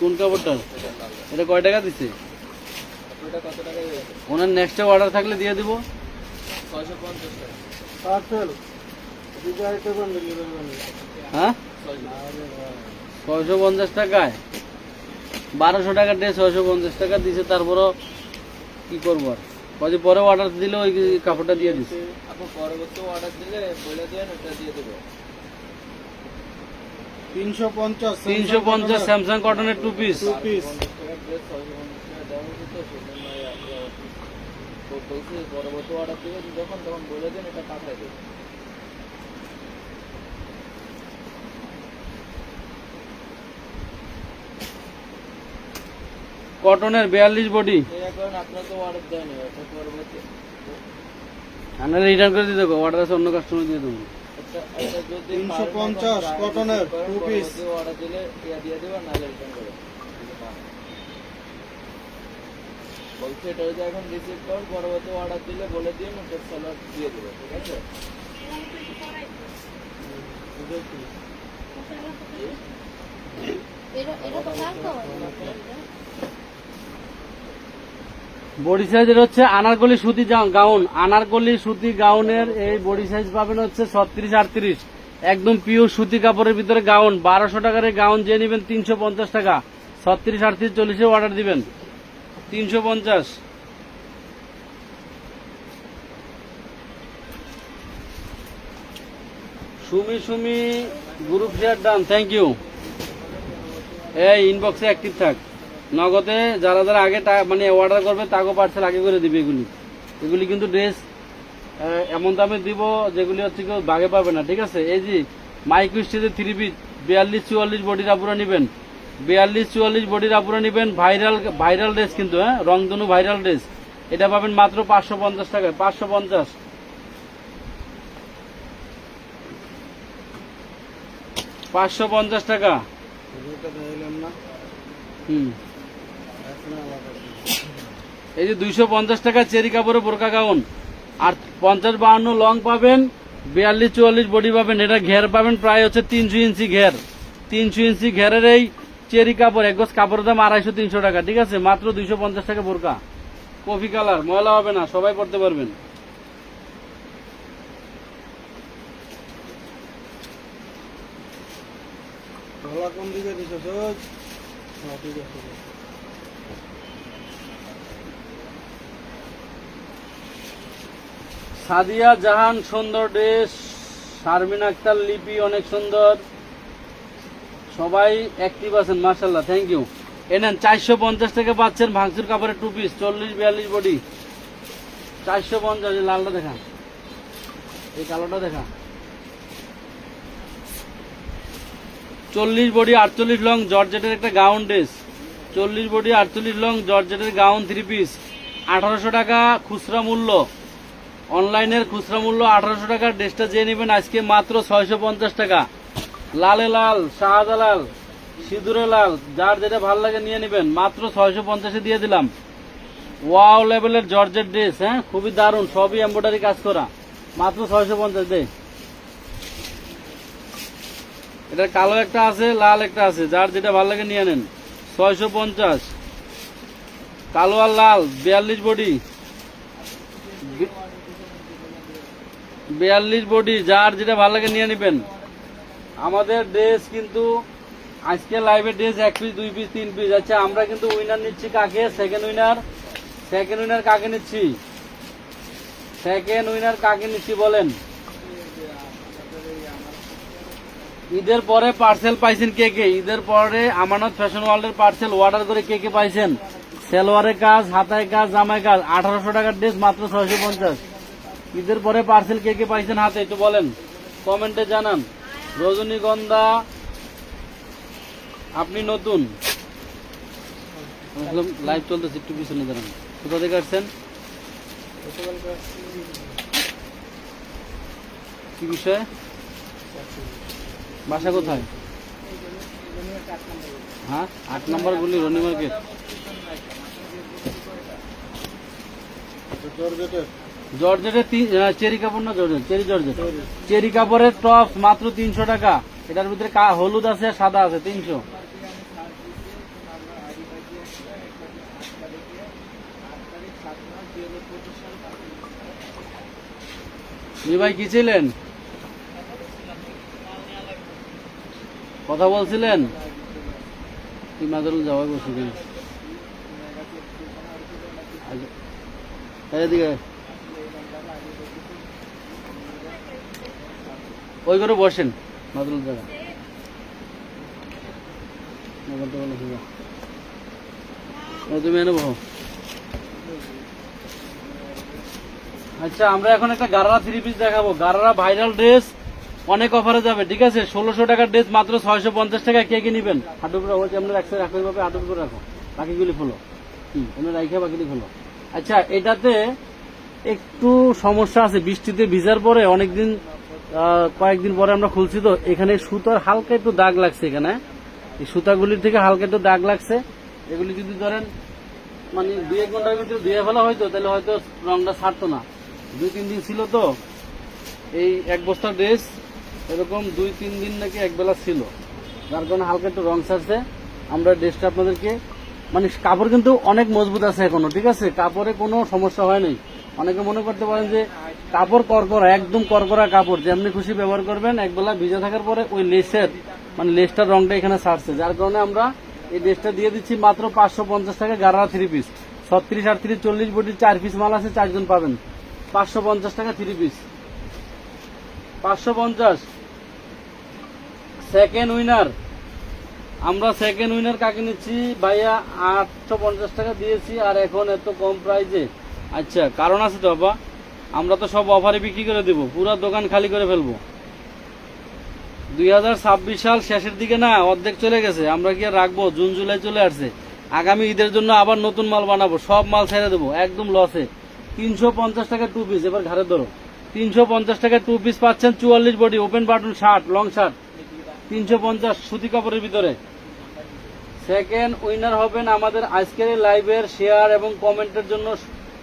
কোন কাপড়টা? এটা কয় টাকা দিচ্ছে? ওনার নেক্সট অর্ডার থাকলে দিয়ে দিব। 650 টাকা পার্সেল ডিজাইন করবেন ডেলিভারি। হ্যাঁ, 650 টাকায় 1200 টাকা ড্রেস 650 টাকা দিছে। তারপরও কি করবো আর, কদিন পরে অর্ডার দিলে ওই কাপড়টা দিয়ে দিচ্ছে। আপনি পরবর্তী অর্ডার দিলে বলে দেন, ওটা দিয়ে দেব। 350 350 স্যামসাং কটনের 2 পিস। 2 পিস পরবর্তী অর্ডার দিবে যখন, তখন বলে দেন, এটা পাঠাই দেবে। কটনের 42 বডি। এখন আপনার তো অর্ডার দেয়নি, এটা পরবর্তী আমরা রিটার্ন করে দিতে হবে, অর্ডার আছে অন্য কাস্টমার দিয়ে দেবো। এটা যদি 350 কটনের 2 পিস অর্ডার দিলে ইয়া দিয়ে দেবেন, নাহলে রিটার্ন করে বলছে। এটা যদি এখন রিসিভ কর, পরবর্তী অর্ডার দিলে বলে দিন, ওটা সালোয়ার দিয়ে দেবে, ঠিক আছে? বডি সাইজ এর হচ্ছে আনারকলি সুতি গাউন, আনারকলি সুতি গাউনের এই বডি সাইজ পাবেন হচ্ছে 36-38, একদম পিওর সুতি কাপড়ের ভিতরে গাউন। 1200 টাকার এই গাউন যে নেবেন 350 টাকা। 36-38-40 অর্ডার দিবেন, 350। Sumi Sumi group share done, thank you. এই ইনবক্সে অ্যাক্টিভ থাক। নগদে যারা যারা আগে মানে অর্ডার করবে তাকে পার্সেল আগে করে দিবে। এগুলি কিন্তু ড্রেস এমন দামে দিব যেগুলি হচ্ছে কেউ বাগে পাবে না, ঠিক আছে। এই যে মাইক্রো স্টেজের 3 পিস 42-44 বডির আপুরা নিবেন, 42-44 বডির আপুরা নিবেন। ভাইরাল ড্রেস কিন্তু, হ্যাঁ, রংধনু ভাইরাল ড্রেস। এটা পাবেন মাত্র 550 টাকায়, 550। টাকা। এটা দিলাম না। এই যে 250 টাকা চেরি কাপড়ে বোরকা গাউন, আর 50-52 লং পাবেন, 42-44 বডি পাবেন। এটা ঘের পাবেন প্রায় হচ্ছে 300 ইঞ্চি ঘের, 300 ইঞ্চি ঘেরের এই চেরি কাপড়। এক গজ কাপড়ের দাম 250-300 টাকা, ঠিক আছে, মাত্র 250 টাকা বোরকা। কফি কালার, ময়লা হবে না, সবাই পড়তে পারবেন। গলা কোন দিকে দিছো সজ? হ্যাঁ, ঠিক আছে। সাদিয়া জাহান সুন্দর ড্রেস, শারমিন আক্তার লিপি অনেক সুন্দর, সবাই অ্যাক্টিভ আছেন, মাশাআল্লাহ, থ্যাংক ইউ। এনেন 450 টাকা পাচ্ছেন ভাঙচুর কাপড়ের 2 পিস, 40-42 বডি, 450। লালটা দেখা, এই কালোটা দেখা। 40 বডি 48 লং জর্জেটের একটা গাউন ড্রেস, 40 বডি 48 লং জর্জেটের গাউন 3 পিস, 1800 টাকা খুচরা মূল্য। অনলাইনের খুচরা মূল্য 1800 টাকা। ড্রেসটা যে নেবেন আজকে মাত্র 650 টাকা। লালে লাল, শাহজালাল, সিঁদুরে লাল, যার যেটা ভালো লাগে নিয়ে নেবেন, মাত্র 650 দিয়ে দিলাম। ওয়াও লেভেলের জর্জেট ড্রেস, হ্যাঁ, খুবই দারুণ, সবই এমব্রয়ডারি কাজ করা, মাত্র 650 দে। এটা কালো একটা আছে, লাল একটা আছে, যার যেটা ভালো লাগে নিয়ে নেন, 650। কালো আর লাল 42 বডি, 42 বডি, যার যেটা ভালো লাগে নিয়ে নেবেন। আমাদের ড্রেস কিন্তু আজকে লাইভে ড্রেস 1 পিস 2 পিস 3 পিস। আচ্ছা, আমরা কিন্তু উইনার নিচ্ছি কাকে? সেকেন্ড উইনার কাকে নিচ্ছি? সেকেন্ড উইনার কাকে নিচ্ছি বলেন? ঈদের পরে পার্সেল পাইছেন কে কে? ঈদের পরে আমানত ফ্যাশন ওয়ার্ল্ডের পার্সেল অর্ডার করে কে কে পাইছেন? সেলোয়ারের কাজ, হাতায় কাজ, জামায় কাজ, 1800 টাকার ড্রেস মাত্র 650। ঈদের পরে পার্সেল কে কে পাইছেন হাতে একটু বলেন, কমেন্টে জানান। রজনীগন্ধা আপনি নতুন, লাইভ চলতেছে, একটু পিছনে জানান। কোথা থেকে আসছেন, কি বিষয়ে, বাসা কোথায়? হ্যাঁ, 8 নম্বর গুলি রনি মার্কেট। জর্জেটের জর্জেটের চেরি কাপড় না, জর্জেট, চেরি জর্জেট, চেরি কাপড়ের টপ মাত্র 300 টাকা। এটার ভিতরে হলুদ আছে, সাদা আছে, 300। ভাই কি ছিলেন, কথা বলছিলেন? তুই মাদুল যাওয়া বসে দিন এদিকে, ওই করে বসেন মাদুল জায়গা। তুমি এনে বহ। আচ্ছা, আমরা এখন একটা গারারা 3 পিস দেখাবো। গারারা ভাইরাল ড্রেস, অনেক অফারে যাবে, ঠিক আছে? 1600 টাকার ড্রেস মাত্র 650 টাকা। কে কে নিবেন? হাঁটু করে হচ্ছে আপনার একসাথে রাখো, এইভাবে হাঁটু করে রাখো, বাকিগুলি ফুলো, এমনি রাইখে বাকিগুলি ফুলো। আচ্ছা, এটাতে একটু সমস্যা আছে, বৃষ্টিতে ভিজার পরে অনেকদিন, কয়েকদিন পরে আমরা খুলছি তো, এখানে সুতার হালকা একটু দাগ লাগছে। এখানে এই সুতাগুলির থেকে হালকা একটু দাগ লাগছে। এগুলি যদি ধরেন মানে 2-1 ঘন্টার ভিতরে ধুয়ে ফেলা হয়তো, তাহলে হয়তো রংটা ছাড়তো না। 2-3 দিন ছিল তো, এই 1 বস্তা ড্রেস এরকম 2-3 দিন নাকি একবেলা ছিল, যার কারণে হালকা একটু রং ছাড়ছে। আমরা ড্রেসটা আপনাদেরকে, মানে কাপড় কিন্তু অনেক মজবুত আছে এখনো, ঠিক আছে? কাপড়ে কোনো সমস্যা হয় নাই। অনেকে মনে করতে পারেন যে কাপড় করকরা, একদম করকরা কাপড়, যেমনি খুশি ব্যবহার করবেন। একবেলা ভিজা থাকার পরে ওই লেসের, মানে লেসটার রংটা এখানে ছাড়ছে, যার কারণে আমরা এই ড্রেসটা দিয়ে দিচ্ছি মাত্র 550 টাকা। গারারা 3 পিস, 36, 38, 40 বডির 4 পিস মাল আছে, 4 জন পাবেন। 550 টাকা 3 পিস, 550। সেকেন্ড উইনার, আমরা সেকেন্ড উইনার কাকে নিচ্ছি ভাইয়া? 850 টাকা দিয়েছি, আর এখন এত কম প্রাইজে। আচ্ছা, কারণ আছে তো বাবা, আমরা তো সব অফারে বিক্রি করে দেবো, পুরো দোকান খালি করে ফেলবো। 2026 সাল শেষের দিকে না, অর্ধেক চলে গেছে, আমরা কি আর রাখবো? জুন জুলাই চলে আসছে, আগামী ঈদের জন্য আবার নতুন মাল বানাবো, সব মাল ছেড়ে দেবো একদম লসে। 350 টাকা 2 পিস, এবার ঘাড়ে ধরো। 350 টাকা 2 পিস পাচ্ছেন, 44 body, open button shirt, long shirt, 350 সুতি কাপড়ের ভিতরে। সেকেন্ড উইনার হবেন আমাদের আজকের লাইভের শেয়ার এবং কমেন্টের জন্য,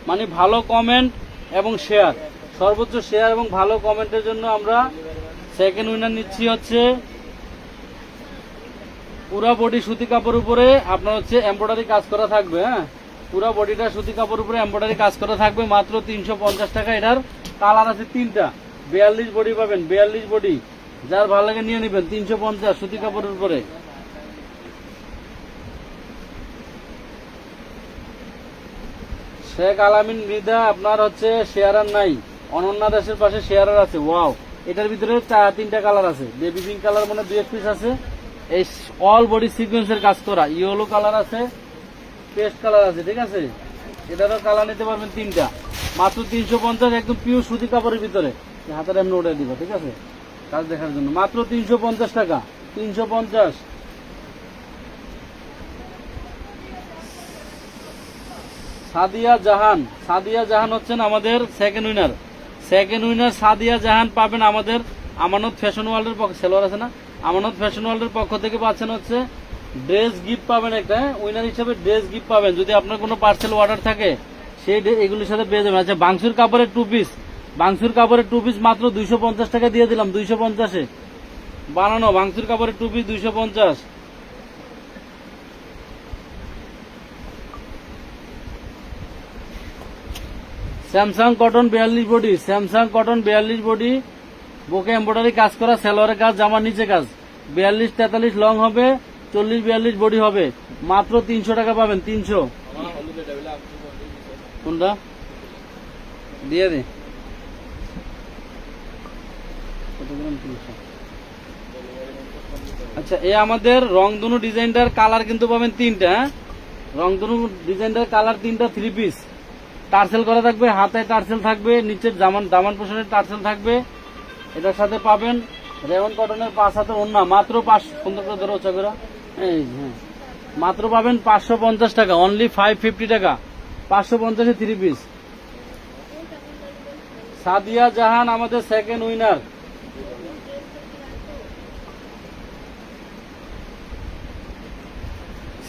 মানে ভালো কমেন্ট এবং শেয়ার, সর্বোচ্চ শেয়ার এবং ভালো কমেন্টের জন্য আমরা সেকেন্ড উইনার নিচ্ছি হচ্ছে পুরা বডি সুতি কাপড় উপরে আপনার হচ্ছে এমব্রয়ডারি কাজ করা থাকবে। হ্যাঁ, পুরা বডিটা সুতি কাপড় উপরে এমব্রয়ডারি কাজ করা থাকবে, মাত্র 350 টাকা। এটার কালার আছে 3টা, 42 বডি পাবেন, 42 বডি, যার ভালো লাগে নিয়ে নেবেন। 350 সুতি কাপড়ের উপরে। শেখ আলামিন মৃদা, আপনার হচ্ছে শেয়ারার নাই, অনন্যা দাসের পাশে শেয়ারার আছে। ওয়াও, এটার ভিতরে 3টা কালার আছে, বেবি পিঙ্ক কালার মানে 2 পিস আছে। এই অল বডি সিকোয়েন্সের কাজ করা, ইয়েলো কালার আছে, পেস্ট কালার আছে, ঠিক আছে? এটারও কালার নিতে পারবেন 3টা, মাত্র 350, একদম পিওর সুতি কাপড়ের ভিতরে। হাতের এমনি ওটা দিব, ঠিক আছে, কাজ দেখার জন্য, মাত্র 350 টাকা। 350। সাদিয়া জাহান, সাদিয়া জাহান হচ্ছেন আমাদের second winner. Second winner Sadia Jahan পাবেন আমাদের আমানত ফ্যাশন ওয়ার্ল্ডের পক্ষ, সেলোয়ার আছে না, আমানত ফ্যাশন ওয়ার্ল্ডের পক্ষ থেকে পাচ্ছেন হচ্ছে ড্রেস গিফট পাবেন একটা। উইনার হিসেবে ড্রেস গিফট পাবেন, যদি আপনার কোনো পার্সেল অর্ডার থাকে সেই এগুলির সাথে পেয়ে যাবেন। আচ্ছা, বাংসুর কাপড়ের 2 পিস, বাংসুর কাপড়ের 2 পিস মাত্র 250 টাকা দিয়ে দিলাম, 250-এ বানানো বাংসুর কাপড়ের 2 piece 250। Samsung cotton 42 body, Samsung cotton 42 body, বুকে এমব্রয়ডারি কাজ করা, সেলোয়ারের কাজ, জামার নিচে কাজ, 42-43 লং হবে, 40-42 বডি হবে, মাত্র 300 টাকা পাবেন। 300। কোনটা দিয়ে দে, কত গ্রাম? 300। আচ্ছা, এই আমাদের রংধনু ডিজাইনটার কালার কিন্তু পাবেন তিনটা, হ্যাঁ? রংধনু ডিজাইনটার কালার তিনটা, 3 পিস টার্সেল করা থাকবে, হাতে টার্সেল থাকবে, নিচের দামান পোষণের টার্সেল থাকবে। এটার সাথে পাবেন রেওয়ান কটনের 5 হাতের ওড়না, মাত্র 500, সুন্দর করে ধরো উঁচা করে, এই হ্যাঁ, মাত্র পাবেন 550 টাকা, অনলি 550 টাকা, 550 3 পিস। সাদিয়া জাহান আমাদের second winner.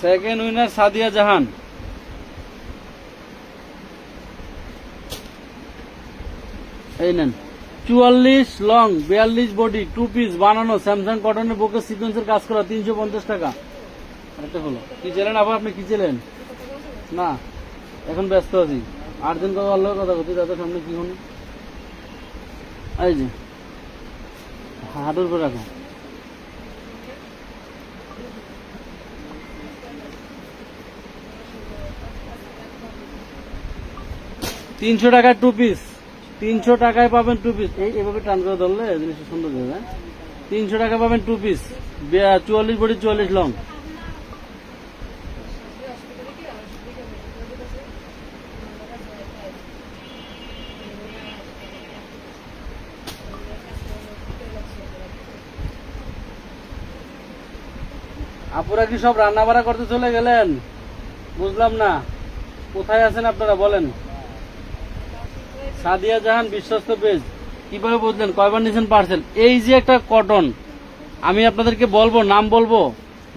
Second winner Sadia Jahan. এই নেন, 44 লং, 42 বডি, 2 পিস বানানো, স্যামসাং কটনের বুকে সিকোয়েন্সের কাজ করা, 350 টাকা। আরেকটা হলো কি ছিলেন আবার, আপনি কি ছিলেন? না, এখন ব্যস্ত আছি, 8 দিন কথা আল্লাহর কথা করতে, তাদের সামনে কি হলো? এই যে হাঁটুর উপর রাখো। তিনশো টাকায় 2 পিস, 300 টাকায় পাবেন 2 পিস। এইভাবে টান করে ধরলে জিনিসটা সুন্দর হবে, হ্যাঁ? 300 টাকা পাবেন 2 পিস, 44 বডি, 44 লং। আপুরা কি সব রান্না বাড়া করতে চলে গেলেন? বুঝলাম না, কোথায় আছেন আপনারা বলেন। সাদিয়া জাহান বিশ্বস্ত পেজ, কিভাবে বুঝলেন? কয়বার নিয়েছেন পার্সেল? এই যে একটা কটন, আমি আপনাদেরকে বলবো, নাম বলবো,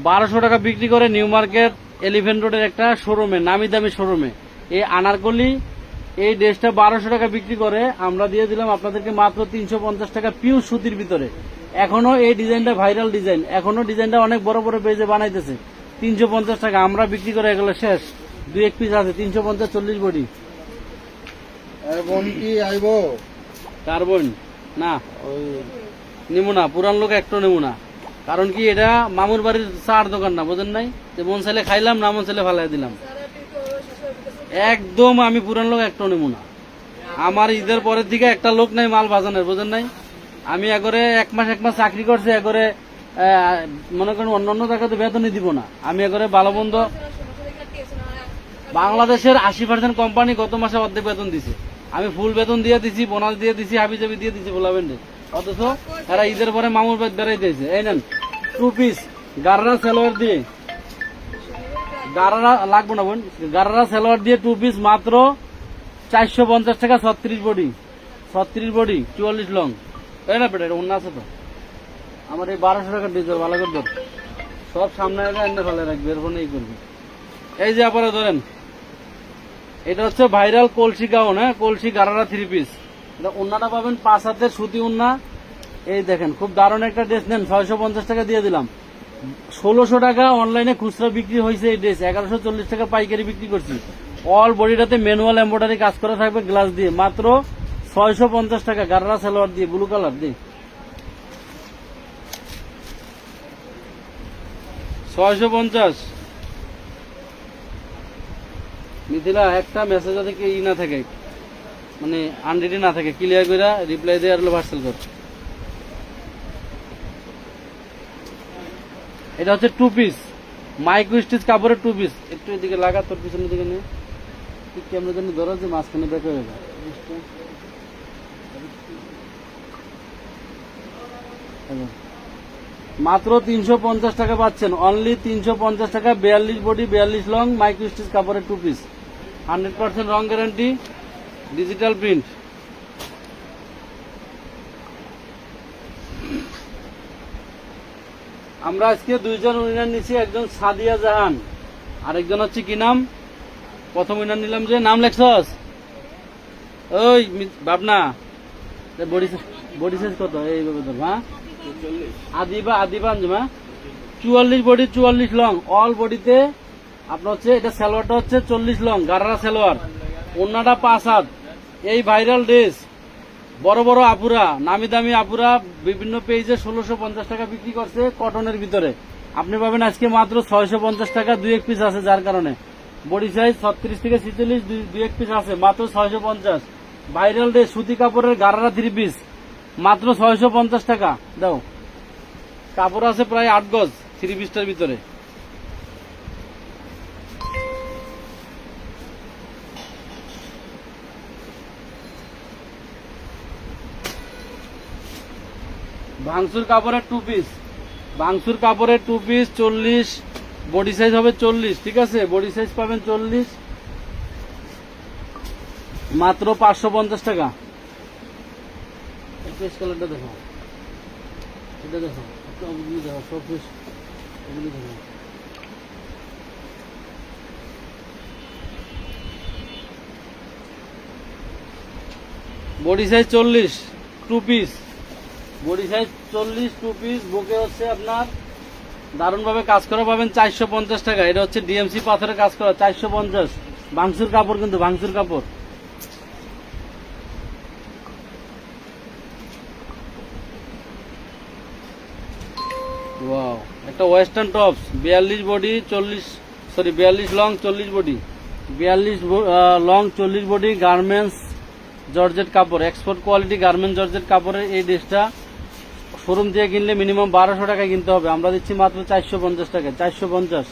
1200 টাকা বিক্রি করে নিউ মার্কেট এলিফেন্ট রোডের একটা শোরুমে, নামি দামি শোরুমে, এই আনারকলি এই ড্রেসটা 1200 টাকা বিক্রি করে, আমরা দিয়ে দিলাম আপনাদেরকে মাত্র 350 টাকা পিউ সুতির ভিতরে। এখনো এই ডিজাইনটা ভাইরাল ডিজাইন, এখনো ডিজাইনটা অনেক বড় বড় পেজে বানাইতেছে। 350 টাকা আমরা বিক্রি করে এগুলো শেষ, 2-1 পিস আছে, 350, 40 বডি। বোন কি আইব? কার্বন না, ওই নেবো না, পুরান লোক একটু নেবো না। কারণ কি, এটা মামুর বাড়ির চার দোকান না, বোঝেন নাই? যে মন চাইলে খাইলাম, না মন চাইলে ফালাই দিলাম। একদম আমি পুরান লোক একটু নেবো না। আমার ঈদের পরের দিকে একটা লোক নাই মাল বাজানের, বোঝেন নাই? আমি একবারে এক মাস চাকরি করছি, একবারে মনে করেন অন্য জায়গাতে বেতনই দিব না। আমি একবারে ভালো মন্দ, বাংলাদেশের 80% কোম্পানি গত মাসে অর্ধেক বেতন দিছে, আমি ফুল বেতন দিয়ে দিছি, বোনাস দিয়ে দিছি, হাবি জাবি দিয়ে দিছি, বলাবেন রে। অথচ এরা ঈদের পরে মামুর বাদ বেড়াই দিয়েছে। এই নেন 2 পিস গাররা সালোয়ার দিয়ে, গাররা লাগবো না বোন, গাররা সালোয়ার দিয়ে 2 পিস মাত্র 450 টাকা, 36 বডি, 44 লং। তাই না বেটা, এটা অন্য আছে তো। আমার এই 1200 টাকার ডিজার ভালো করে ধর, সব সামনে এনে ফেলে রাখবে, এর ফোনে এই করবে। এই যে আপনারা ধরেন, এটা হচ্ছে ভাইরাল কলসি গাউন, হ্যাঁ, কলসি গারারা 3 পিস। এটা ওন্নাটা পাবেন 5 হাতের সুতি ওন্না। এই দেখেন, খুব দারুণ একটা ড্রেস, নেন 650 টাকা দিয়ে দিলাম। 1600 টাকা অনলাইনে খুচরা বিক্রি হয়েছে এই ড্রেস, 1140 টাকা পাইকারি বিক্রি করছি। অল বডিটাতে ম্যানুয়াল এমব্রয়ডারি কাজ করা থাকবে, গ্লাস দিয়ে, মাত্র 650 টাকা, গাররা সালোয়ার দিয়ে, ব্লু কালার দিয়ে, 650। মিথিলা, একটা মেসেজ আছে কি না থাকে, মানে আনরিডি না থাকে, ক্লিয়ার করে রিপ্লাই দিয়ে আর পার্সেল কর। এটা হচ্ছে 2 পিস মাইক্রো স্টিচ কাপড়ের 2 পিস। একটু এদিকে লাগা, তোর পিছনের দিকে নিয়ে কেমন জন্য ধরো, যে মাঝখানে ব্যাক হয়ে যায়। মাত্র 350 টাকা পাচ্ছেন, অনলি 350 টাকা, 42 বডি, 42 লং, মাইক্রো স্টিচ কাপড়ের 2 পিস, 100% রং গ্যারান্টি, ডিজিটাল প্রিন্ট। আমরা আজকে 2 জন উইনার নিচ্ছি, একজন সাদিয়া জাহান, আরেকজন হচ্ছে কি নাম, প্রথম উইনার নিলাম যে, নাম লেখছস ওই ভাবনা, বডি সাইজ কত? এইভাবে ধর, হ্যাঁ, আদিবা আঞ্জুমা, 44 বডি, 44 লং, অল বডিতে আপনার হচ্ছে, এটা সালোয়ারটা হচ্ছে 40 লং, গাররা সালোয়ার, ওন্নাটা 5 হাত। এই ভাইরাল ড্রেস বড় বড় আপুরা, নামি দামি আপুরা বিভিন্ন পেজে 1650 টাকা বিক্রি করছে কটনের ভিতরে, আপনি পাবেন আজকে মাত্র 650 টাকা। 2-1 পিস আছে, যার কারণে বডি সাইজ 36 থেকে 46, 2-1 পিস আছে, মাত্র 650। ভাইরাল ড্রেস সুতি কাপড়ের গাররা 3 পিস, মাত্র 650 টাকা। দাও কাপড় আছে প্রায় 8 গজ 3 পিসটার ভিতরে। ভাঙচুর কাপড়ের 2 পিস, ভাঙচুর কাপড়ের 2 পিস 40, বডি সাইজ হবে 40, ঠিক আছে? বডি সাইজ পাবেন 40, মাত্র 550 টাকা। পেস্ট কালারটা দেখো, এটা দেখো, ওগুলি দেখো, সব পিস ওগুলি দেখো। Body size 40, 2 piece, body size 40, 2 piece. বুকে হচ্ছে আপনার দারুণভাবে কাজ করা পাবেন 450 টাকা। এটা হচ্ছে ডিএমসি পাথরের কাজ করা 450। ভাঙচুর কাপড়, কিন্তু ভাঙচুর কাপড়। ওয়াও, একটা western tops 42 body 40, sorry 42 long 40 body, 42 long 40 body, garments georgette কাপড়, এক্সপোর্ট কোয়ালিটি গার্মেন্টস জর্জেট কাপড়ের এই ড্রেসটা শোরুম থেকে কিনলে মিনিমাম 1200 টাকা কিনতে হবে, আমরা দিচ্ছি মাত্র 450 টাকা। 450।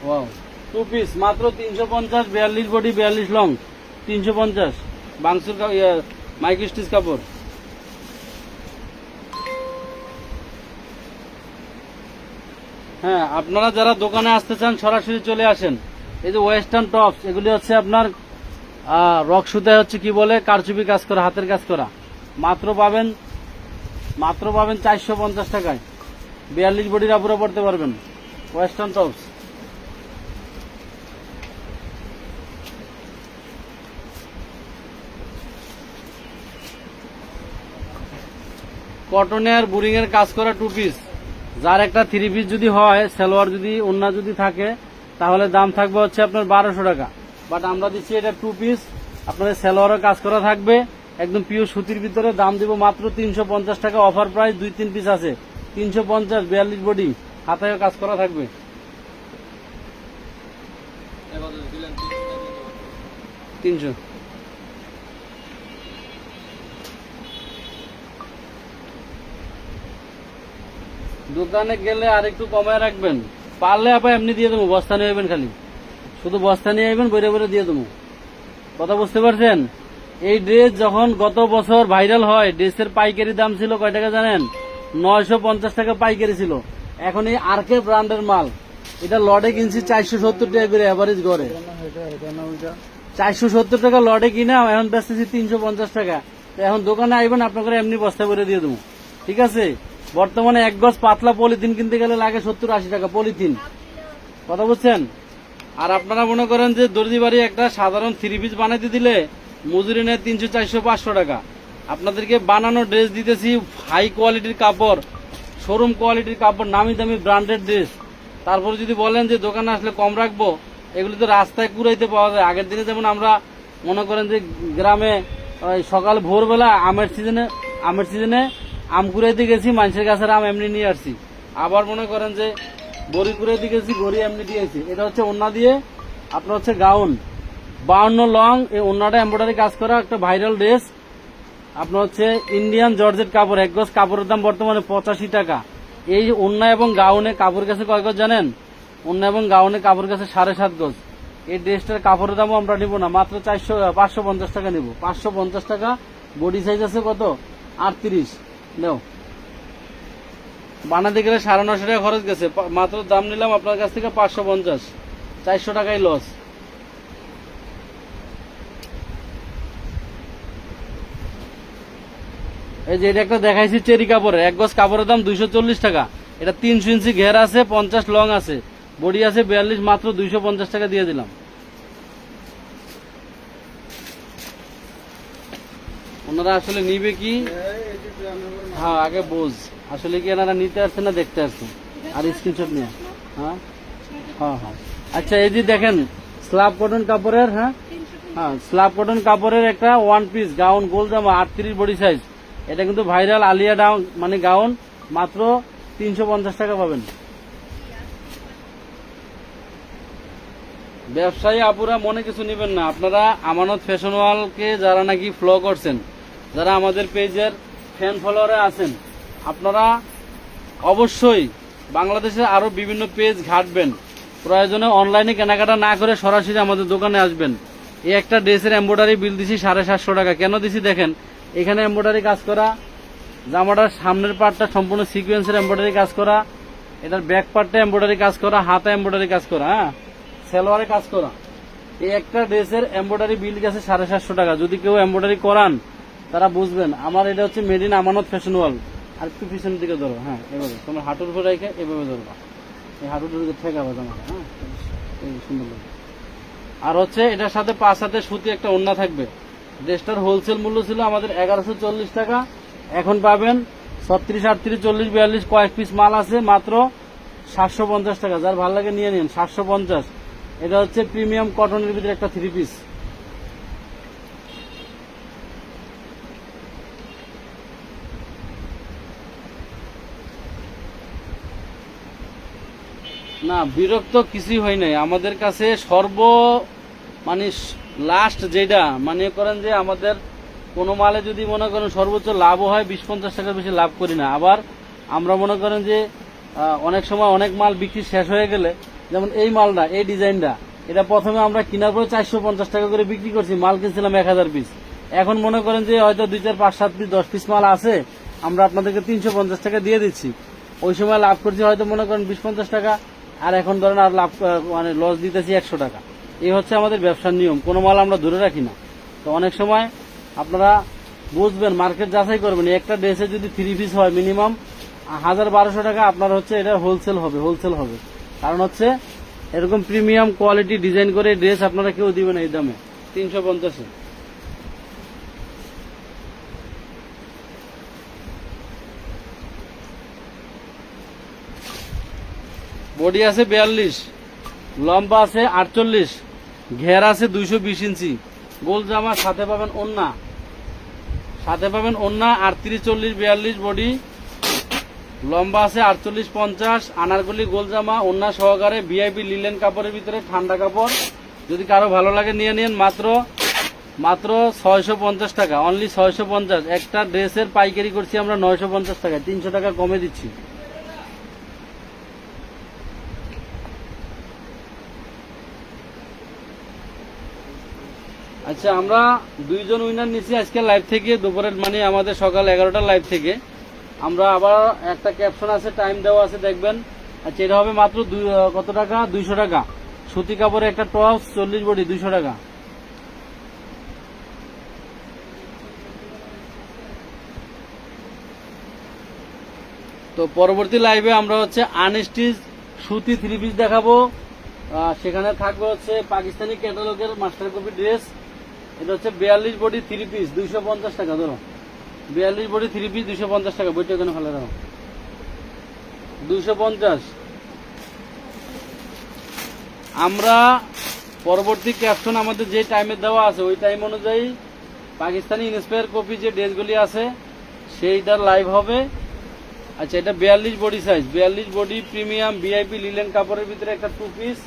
ওয়াও, 2 পিস মাত্র 350, 42 বডি 42 লং 350। বাংসুর মাইক্রো স্টিচ কাপড়। হ্যাঁ, আপনারা যারা দোকানে আসতে চান সরাসরি চলে আসেন। এই যে ওয়েস্টার্ন টপস, এগুলি হচ্ছে আপনার রক সুতায় হচ্ছে কি বলে কারচুপি কাজ করা, হাতের কাজ করা। মাত্র পাবেন 450 টাকায়। 42 বডির আপুরা পড়তে পারবেন ওয়েস্টার্ন টপস। কটনের বুরিং এর কাজ করা 2 পিস, যার একটা 3 পিস যদি হয়, সালোয়ার যদি ওন্না যদি থাকে, তাহলে দাম থাকবে হচ্ছে আপনার 1200 টাকা। বাট আমরা দিচ্ছি এটা 2 পিস, আপনাদের সালোয়ারের কাজ করা থাকবে একদম পিওর সুতির ভিতরে। দাম দিব মাত্র 350 টাকা, অফার প্রাইস। 2-3 পিস আছে 350, 42 বডি, হাতায়ও কাজ করা থাকবে। 300। দোকানে গেলে আর একটু কমায় রাখবেন, পারলে আপা এমনি দিয়ে দেবো, বস্তা নিয়ে আইবেন, খালি শুধু বস্তা নিয়ে আইবেন, বইরে বইরে দিয়ে দেবো। কথা বুঝতে পারছেন? এই ড্রেস যখন গত বছর ভাইরাল হয়, ড্রেসের পাইকারি দাম ছিল কয় টাকা জানেন? 950 টাকা পাইকারি ছিল। এখন এই আরকে ব্র্যান্ডের মাল, এটা লটে কিনছি 470 টাকা করে এভারেজ গড়ে। 470 টাকা লটে কিনা এখন বেচতেছি 350 টাকা। তো এখন দোকানে আইবেন, আপনাকে এমনি বস্তা করে দিয়ে দেবো, ঠিক আছে? বর্তমানে 1 গজ পাতলা পলিথিন কিনতে গেলে লাগে 70-80 টাকা পলিথিন। কথা বুঝছেন? আর আপনারা মনে করেন যে দর্জি বাড়ি একটা সাধারণ 3 পিস বানাইতে দিলে মজুরি নেয় 300, 400, 500 টাকা। আপনাদেরকে বানানো ড্রেস দিতেছি, হাই কোয়ালিটির কাপড়, শোরুম কোয়ালিটির কাপড়, নামি দামি ব্র্যান্ডেড ড্রেস। তারপর যদি বলেন যে দোকানে আসলে কম রাখবো, এগুলি তো রাস্তায় কুড়াইতে পাওয়া যায়। আগের দিনে যেমন আমরা মনে করেন যে গ্রামে সকাল ভোরবেলা আমের সিজনে আম কুড়াইতে গেছি, মানুষের গাছের আম এমনি নিয়ে আসছি। আবার মনে করেন যে বড়ি কুড়াইতে গেছি, বড়ি এমনি দিয়েছি। এটা হচ্ছে ওন্না দিয়ে, আপনার হচ্ছে গাউন 52 লং, এই ওন্নাটা এমব্রয়ডারি কাজ করা একটা ভাইরাল ড্রেস। আপনার হচ্ছে ইন্ডিয়ান জর্জেট কাপড়, 1 গজ কাপড়ের দাম বর্তমানে 85 টাকা। এই ওন্না এবং গাউনে কাপড় কাছে কয় গজ জানেন? ওন্না এবং গাউনে কাপড় কাছে 7.5 গজ। এই ড্রেসটার কাপড়ের দামও আমরা নিব না, মাত্র 550 টাকা নিব। 550 টাকা। বডি সাইজ আছে কত? 38। নেও, বানাতে গেলে 950 টাকা খরচ গেছে, মাত্র দাম নিলাম আপনার কাছ থেকে 550। 400 টাকাই লস। এই যে এটা একটা দেখাইছি চেরি কাপড়ের, 1 গজ কাপড়ের দাম 240 টাকা। এটা 300 ইঞ্চি ঘের আছে, 50 লং আছে, বডি আছে 42, মাত্র 250 টাকা দিয়ে দিলাম। ওনারা আসলে নিবে কি? হ্যাঁ, আগে বোঝ আসলে কি এনারা নিতে আসছে না দেখতে আসছে, আর স্ক্রিনশট নিয়ে। হ্যাঁ হ্যাঁ হ্যাঁ, আচ্ছা এই যে দেখেন স্ল্যাব কটন কাপড়ের, হ্যাঁ হ্যাঁ, স্ল্যাব কটন কাপড়ের একটা 1 পিস গাউন, গোল জামা, 38 বডি সাইজ। এটা কিন্তু ভাইরাল আলিয়া ডাউন মানে গাউন, মাত্র 350 টাকা পাবেন। ব্যবসায়ী আপুরা মনে কিছু নেবেন না, আপনারা আমানত ফ্যাশন ওয়ালকে যারা নাকি ফলো করছেন, যারা আমাদের পেজের ফ্যান ফলোয়ারে আছেন, আপনারা অবশ্যই বাংলাদেশের আরো বিভিন্ন পেজ ঘাটবেন, প্রয়োজনে অনলাইনে কেনাকাটা না করে সরাসরি আমাদের দোকানে আসবেন। এই একটা ড্রেসের এমব্রয়ডারি বিল দিছি 750 টাকা। কেন দিছি দেখেন, এখানে এমব্রয়ডারি কাজ করা, জামাটার সামনের পার্টটা সম্পূর্ণ সিকোয়েন্সের এমব্রয়ডারি কাজ করা, এটার ব্যাক পার্টটা এমব্রয়ডারি কাজ করা, হাতে এমব্রয়ডারি কাজ করা, হ্যাঁ সালোয়ারে কাজ করা। এই একটা ড্রেসের এমব্রয়ডারি বিল গেছে 750 টাকা। যদি কেউ এমব্রয়ডারি করান তারা বুঝবেন আমার এটা হচ্ছে মেড ইন আমানত ফ্যাশন ওয়াল। আর একটু পিছনের দিকে ধরো, হ্যাঁ এভাবে তোমার হাঁটুর উপর রেখে এভাবে ধরবা, এই হাঁটুর দিকে ঠেকাবে জামাটা, হ্যাঁ এই সুন্দর লাগবে। আর হচ্ছে এটার সাথে 5 হাতে সুতি একটা ওড়না থাকবে। ড্রেসটার হোলসেল মূল্য ছিল আমাদের 1140 টাকা, এখন পাবেন 36, 38, 40, 42 কয়েক পিস মাল আছে মাত্র 750 টাকা। যার ভালো লাগে নিয়ে নিন, 750। এটা হচ্ছে প্রিমিয়াম কটনের ভিতরে একটা 3 পিস। না বিরক্ত কিছুই হয় নাই আমাদের কাছে। মানে লাস্ট যেটা মনে করেন যে আমাদের কোনো মালে যদি মনে করেন সর্বোচ্চ লাভও হয় 20-50 টাকার বেশি লাভ করি না। আবার আমরা মনে করেন যে অনেক সময় অনেক মাল বিক্রি শেষ হয়ে গেলে, যেমন এই মালটা, এই ডিজাইনটা, এটা প্রথমে আমরা কেনার পরে 450 টাকা করে বিক্রি করছি, মাল কিনছিলাম 1000 পিস। এখন মনে করেন যে হয়তো 2, 4, 5, 7 পিস 10 পিস মাল আছে, আমরা আপনাদেরকে 350 টাকা দিয়ে দিচ্ছি। ওই সময় লাভ করছি হয়তো মনে করেন 20-50 টাকা, আর এখন ধরেন আর লাভ মানে লস দিতেছি 100 টাকা। এই হচ্ছে আমাদের ব্যবসার নিয়ম, কোনো মাল আমরা ধরে রাখি না। তো অনেক সময় আপনারা বুঝবেন, মার্কেট যাচাই করবেন। একটা ড্রেসে যদি 3 পিস হয় মিনিমাম 1000-1200 টাকা আপনার হচ্ছে এটা হোলসেল হবে। কারণ হচ্ছে এরকম প্রিমিয়াম কোয়ালিটি ডিজাইন করে ড্রেস আপনারা কেউ দিবেন এই দামে 350-এ। বডি আছে 42, লম্বা আছে 48, ঘের আছে 220 ইঞ্চি, গোল জামা, সাথে পাবেন ওন্না, 38, 40, 42 বডি, লম্বা আছে 48, 50, আনারকলি গোল জামা, ওন্না সহকারে, ভিআইপি লিলেন কাপড়ের ভিতরে, ঠান্ডা কাপড়। যদি কারো ভালো লাগে নিয়ে নিন, মাত্র 650 টাকা, অনলি 650। একটা ড্রেসের পাইকারি করছি আমরা 950 টাকায়, 300 টাকা কমে দিচ্ছি। আচ্ছা, আমরা 2 জন উইনার নিচ্ছি আজকে লাইভ থেকে, দুপুরের মানে আমাদের সকাল 11টার লাইভ থেকে। আমরা আবার একটা ক্যাপশন আছে, টাইম দেওয়া আছে, দেখবেন। আচ্ছা, এটা হবে মাত্র কত টাকা? 200 টাকা। সুতি কাপড়ে একটা টপস 40 বডি, 200 টাকা। তো পরবর্তী লাইভে আমরা হচ্ছে আনস্টিচ সুতি 3 পিস দেখাবো। সেখানে থাকবে হচ্ছে পাকিস্তানি ক্যাটালগের মাস্টার কপি ড্রেস। এটা হচ্ছে 42 বডি 3 পিস, 250 টাকা। ধরো 42 বডি 3 পিস 250 টাকা। বইটা ওখানে ফেলে দাও, 250। আমরা পরবর্তী ক্যাপশন আমাদের যে টাইমে দেওয়া আছে ওই টাইম অনুযায়ী পাকিস্তানি ইন্সপায়ার কপি যে ড্রেসগুলি আছে সেইটার লাইভ হবে। আচ্ছা, এটা 42 body size, 42 body premium VIP linen কাপড়ের ভিতরে একটা 2 পিস,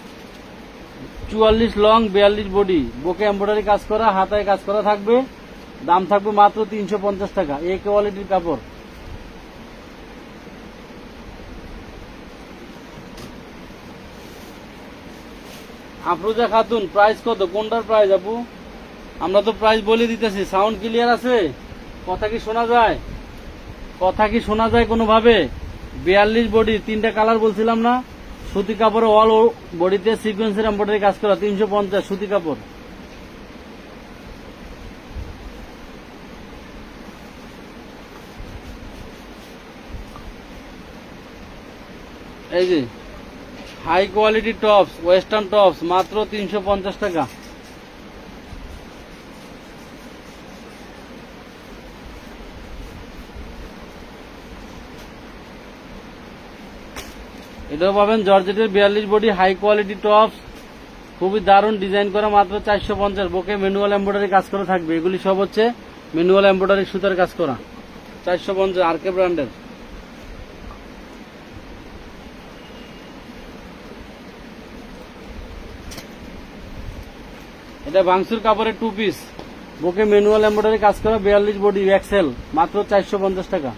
44 লং, 42 বডি, বুকে এমব্রয়ডারি কাজ করা, হাতায় কাজ করা থাকবে। দাম থাকবে মাত্র 350 টাকা। এই কোয়ালিটির কাপড়। আফরোজা খাতুন, প্রাইস কত? কোনটার প্রাইস আপু? আমরা তো প্রাইস বলে দিতেছি। সাউন্ড ক্লিয়ার আছে? কথা কি শোনা যায়? কোনোভাবে? 42 বডি, 3টা কালার বলছিলাম না? সুতি কাপড়ে অল বডিতে সিকোয়েন্সের এমব্রয়ডারি কাজ করা, 350 সুতি কাপড়। এই যে high quality tops, western tops, মাত্র 350 টাকা। এটাও পাবেন জর্জেটের 42 বডি হাই কোয়ালিটি টপস, খুবই দারুণ ডিজাইন করা, মাত্র 450। বুকে ম্যানুয়াল এমব্রয়ডারি কাজ করা থাকবে। এগুলি সব হচ্ছে ম্যানুয়াল এমব্রয়ডারি সুতার কাজ করা, 450 আরকে ব্র্যান্ডের। এটা ভাঙচুর কাপড়ের 2 পিস, বুকে ম্যানুয়াল এমব্রয়ডারি কাজ করা, 42 বডি এক্সেল, মাত্র 450 টাকা।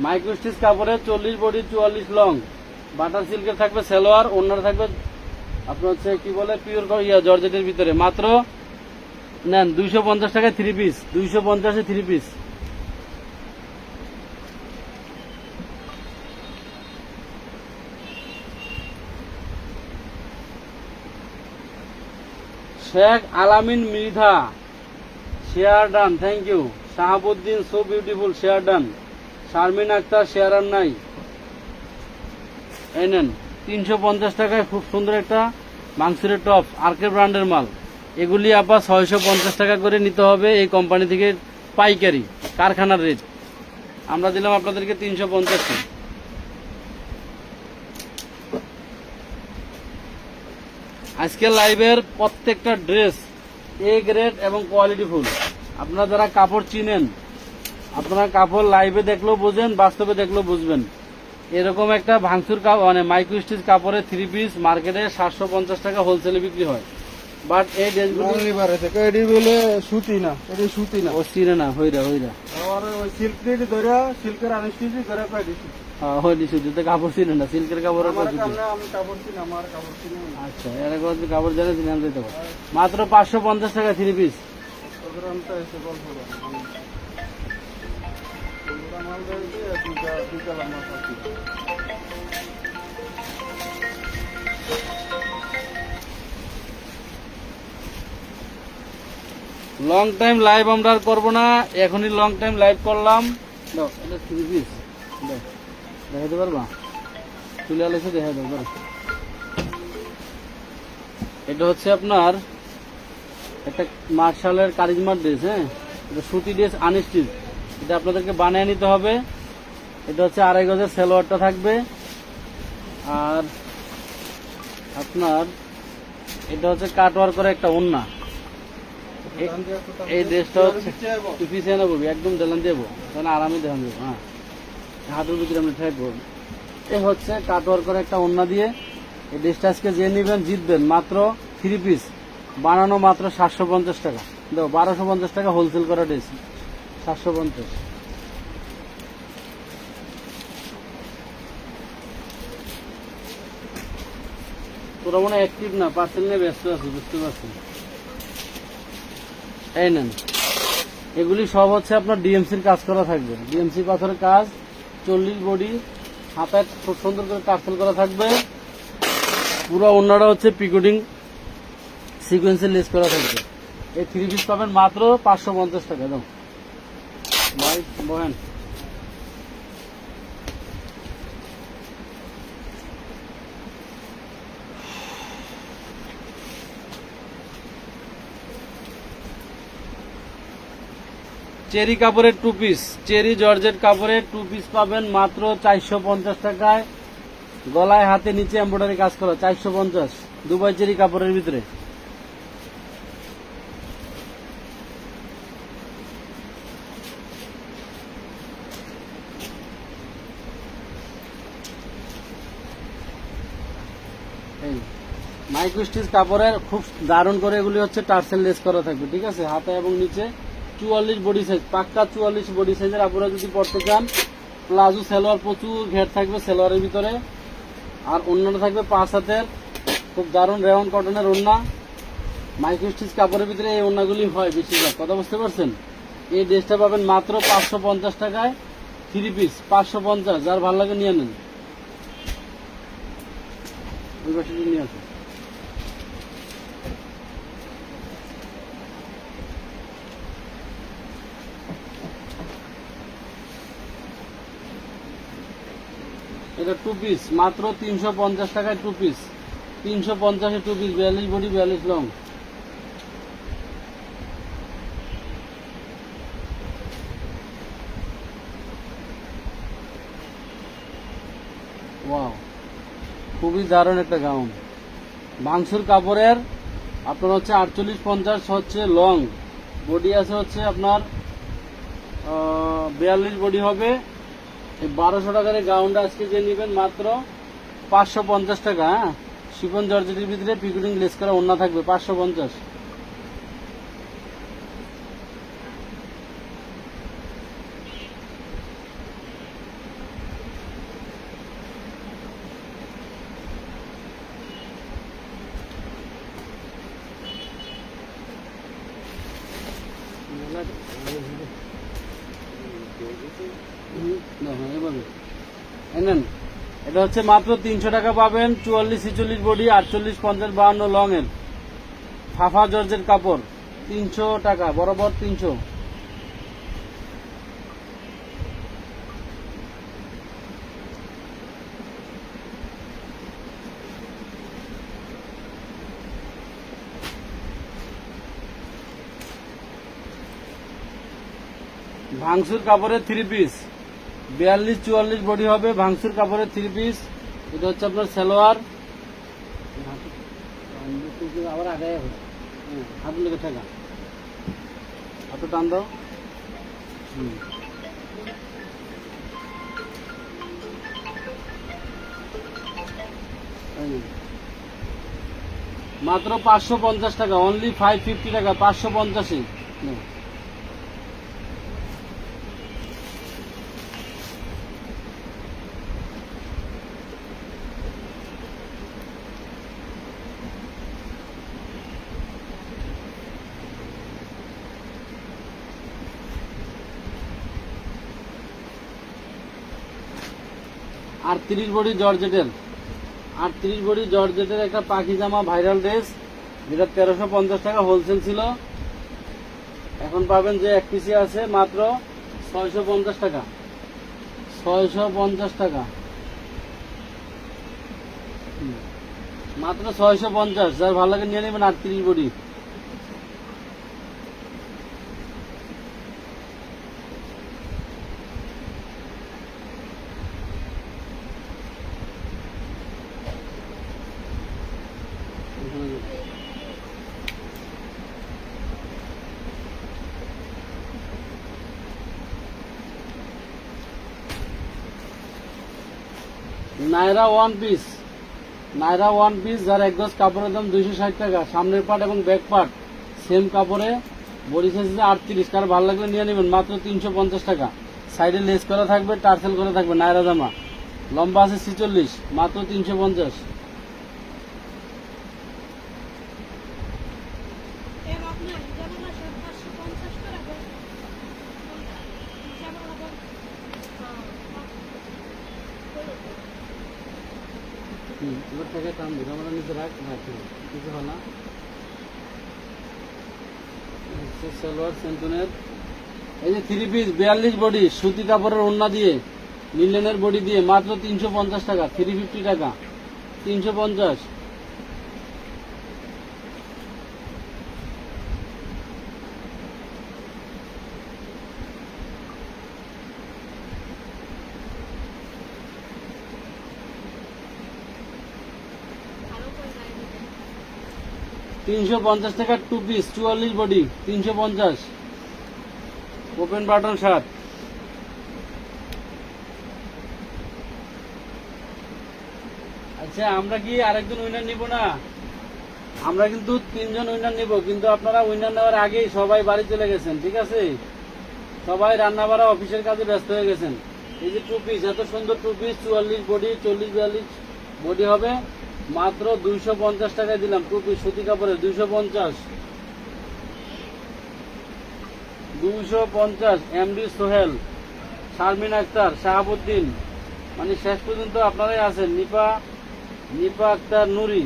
মাইক্রো স্টিচ কাপড়ের 40 বডি 44 লং, বাটার সিল্কের থাকবে সালোয়ার, ওনার থাকবে আপনার হচ্ছে কি বলে পিওর জর্জেটের ভিতরে, মাত্র নেন 250 টাকায় 3 piece, 250 A 3 piece. Sheikh Alamin Mridha, share done, thank you. Shahabuddin, so beautiful, share done. Sharmin Akter, share আর নাই। এই নেন 350 টাকায় খুব সুন্দর একটা মাংসের টপ, আরকে ব্র্যান্ডের মাল। এগুলি আবার 650 টাকা করে নিতে হবে এই কোম্পানি থেকে, পাইকারি কারখানার রেট। আমরা দিলাম আপনাদেরকে 350। আজকের লাইভের প্রত্যেকটা ড্রেস এ গ্রেড এবং কোয়ালিটি ফুল। আপনারা যারা কাপড় চিনেন, আপনারা কাপড় লাইভে দেখলেও বুঝেন, বাস্তবে দেখলেও বুঝবেন। এরকম একটা ভাঙচুর মানে মাইক্রো স্টিচ কাপড়ের 3 পিস মার্কেটে 750 টাকা হোলসেলে বিক্রি হয়। বাট এই ড্রেসগুলি এটি বলে সুতি না, এটি সুতি না। ও চিনে না, হইরা হইরা আর ওই সিল্ক দিয়ে ধরে সিল্কের আনস্টিচি ধরে কয় দিছি। হইলি সুতিতে কাপড় চিনে না, সিল্কের কাপড় আমার কামনে আমি কাপড় চিনি, আমার কাপড় চিনি। আচ্ছা, এরকম কাপড় জানে চিনে আনতে দিতে পারো। মাত্র 550 টাকা 3 পিস। সাধারণত এসে গল্প মাল রয়েছে দুটা লম্বা থাকি। লং টাইম লাইভ আমরা আর করবো না, এখনই লং টাইম লাইভ করলাম। দাও, এটা 3 পিস দেখাতে পারবা? তুলে আলেছে দেখা দাও ধরো। এটা হচ্ছে আপনার একটা মার্শালের কারিজমার ড্রেস। হ্যাঁ, এটা সুতি ড্রেস আনস্টিচ, এটা আপনাদেরকে বানিয়ে নিতে হবে। এটা হচ্ছে 2.5 গজের সালোয়ারটা থাকবে। আর আপনার এটা হচ্ছে কাটওয়ার করে একটা ওন্না। এই ড্রেসটা হচ্ছে পিছিয়ে নেবো, একদম দেলান দেবো, তাহলে আরামে দেখান দেবো। হ্যাঁ, হাতের ভিতরে আমরা ঠেকবো। এ হচ্ছে কাটওয়ার করে একটা ওন্না দিয়ে এই ড্রেসটা আজকে যে নেবেন জিতবেন। মাত্র 3 পিস, বানানো মাত্র 750 টাকা। দেখো 1250 টাকা হোলসেল করা ড্রেস, 750। তোরা মনে অ্যাক্টিভ না, পার্সেল নিয়ে ব্যস্ত আছি, বুঝতে পারছি। এই নেন, এগুলি সব হচ্ছে আপনার ডিএমসির কাজ করা থাকবে, ডিএমসি পাথরের কাজ, 40 বডি, হাতায় খুব সুন্দর করে টার্সেল করা থাকবে। পুরো অন্যটা হচ্ছে পিকোটিং সিকোয়েন্সের লেস করা থাকবে। এই 3 পিস পাবেন মাত্র 550 টাকা। দাও ভাই, বহেন। চেরি কাপড়ের 2 পিস, চেরি জর্জেট কাপড়ের 2 পিস পাবেন মাত্র 450 টাকায়। গলায় হাতে নিচে এমব্রয়ডারি কাজ করা, 450, দুবাই চেরি কাপড়ের ভিতরে। মাইক্রো স্টিচ কাপড়ের খুব দারুণ করে এগুলি হচ্ছে টার্সেল লেস করা থাকবে, ঠিক আছে, হাতে এবং নিচে। 44 বডি সাইজ, পাক্কা 44 বডি সাইজের আপনারা যদি পড়তে চান। প্লাজো সালোয়ার, প্রচুর ঘের থাকবে সালোয়ারের ভিতরে। আর অন্যটা থাকবে 5 হাতের, খুব দারুণ রেওয়ান কটনের ওড়না। মাইক্রো স্টিচ কাপড়ের ভিতরে এই ওড়নাগুলি হয় বেশিরভাগ, কথা বুঝতে পারছেন। এই ড্রেসটা পাবেন মাত্র 550 টাকায় 3 পিস, 550। যার ভালো লাগে নিয়ে নেন। ওই পাশে নিয়ে আসুন। এটা 2 পিস, মাত্র 350 টাকায় 2 পিস, 350-এ 2 পিস, 42 বডি 42 লং। ওয়াও, খুবই দারুণ একটা গাউন। মাংসুর কাপড়ের আপনার হচ্ছে 48-50 হচ্ছে লং, বডি আছে হচ্ছে আপনার 42 বডি হবে। এই 1200 টাকার গাউনটা আজকে যে নেবেন মাত্র 550 টাকা। হ্যাঁ, শিফন জর্জেটের ভিতরে পিকুলিং লেস করা ওড়না থাকবে 550। নেন, এটা হচ্ছে মাত্র 300 টাকা পাবেন। 44 46 বডি, 48 50 52 লং এর ফাফা জর্জের কাপড় 300 টাকা বরাবর 300। ভাঙসুর কাপড়ের 3 পিস, 42 44 বডি হবে। ভাঙসুর কাপড়ের 3 পিস। এটা হচ্ছে আপনার সালোয়ার। আবার আগে হাত লেগে থাকা, হাত টান দাও। মাত্র 550 টাকা, অনলি 550 টাকা, 550। 38 বডি জর্জেটের, 38 বডি জর্জেটের একটা পাখি জামা ভাইরাল ড্রেস, যেটা 1350 টাকা হোলসেল ছিল। এখন পাবেন যে এক পিসি আছে মাত্র 650 টাকা, 650 টাকা, মাত্র 650। যার ভালো লাগে নিয়ে নেবেন। 38 body. Naira one piece, Naira one piece, যার এক গজ কাপড়ের দাম 260 টাকা। সামনের পার্ট এবং ব্যাক পার্ট সেম কাপড়ে, বডি সাইজ 38। কার ভালো লাগলে নিয়ে নেবেন মাত্র 350 টাকা। সাইডে লেস করা থাকবে, টার্সেল করা থাকবে। নায়রা জামা, লম্বা আছে 46, মাত্র 350। এবার থেকে টান দিন, আমরা নিচে রাখ, কিছু হয় না। সালোয়ার সেন্টনের এই যে 3 পিস 42 বডি, সুতি কাপড়ের ওড়না দিয়ে, লিলেনের বডি দিয়ে, মাত্র 350 টাকা, 350 টাকা, 350। $350 টাকা 2 piece, 44 body, 350। Open button shirt. আচ্ছা, আমরা কি আরেকজন উইনার নিব না? আমরা কিন্তু 3 জন উইনার নিব, কিন্তু আপনারা উইনার নেওয়ার আগেই সবাই বাড়ি চলে গেছেন, ঠিক আছে? সবাই রান্না বাড়া অফিসের কাজে ব্যস্ত হয়ে গেছেন। এই যে 2 পিস, এত সুন্দর 2 পিস, 44 বডি, 40 42 বডি হবে, মাত্র 250 টাকায় দিলাম। 2 পিস সুতি কাপড়ের 250, 250। এমডি সোহেল, শারমিন আক্তার, শাহাবুদ্দিন, মানে শেষ পর্যন্ত আপনারাই আছেন। নিপা আক্তার, নুরি,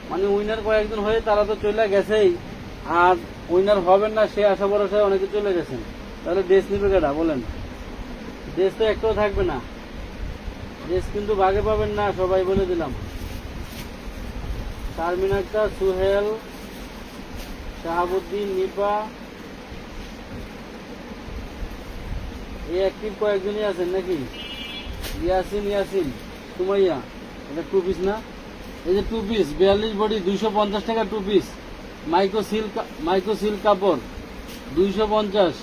মানে উইনার কয়েকজন হয়ে তারা তো চলে গেছেই, আর উইনার হবেন না সে আশা ভরসায় অনেকে চলে গেছেন। তাহলে ড্রেস নিবে কেটা বলেন? ড্রেস তো একটাও থাকবে না। ড্রেস কিন্তু ভাগে পাবেন না, সবাই বলে দিলাম। শারমিন আক্তার, সুহেল, শাহাবুদ্দিন, নিপা, এই অ্যাক্টিভ কয়েকজনই আছেন নাকি? ইয়াসিন, সুমাইয়া, এটা 2 পিস না? এই যে 2 পিস 42 বডি, 250 টাকা 2 পিস। মাইক্রো সিল্ক কাপড় 250।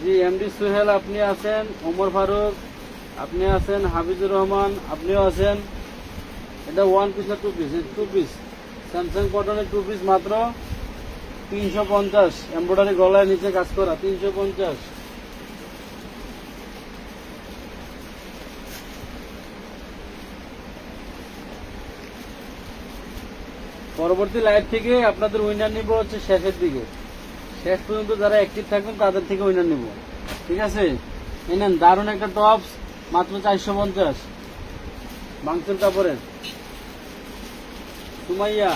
জি এমডি সোহেল আপনি আছেন, ওমর ফারুক আপনি আছেন, হাফিজুর রহমান আপনিও আছেন। এটা 1 পিস না 2 পিস? 2 পিস স্যামসাং কটনের 2 পিস মাত্র 350। এমব্রয়ডারি গলায় নিচে কাজ করা 350। পরবর্তী লাইভ থেকে আপনাদের উইনার নিব হচ্ছে শেষের দিকে, শেষ পর্যন্ত যারা অ্যাক্টিভ থাকবেন তাদের থেকে উইনার নিব, ঠিক আছে? এই নেন দারুণ একটা টপস মাত্র 450 ভাঙচুর কাপড়ের। সুমাইয়া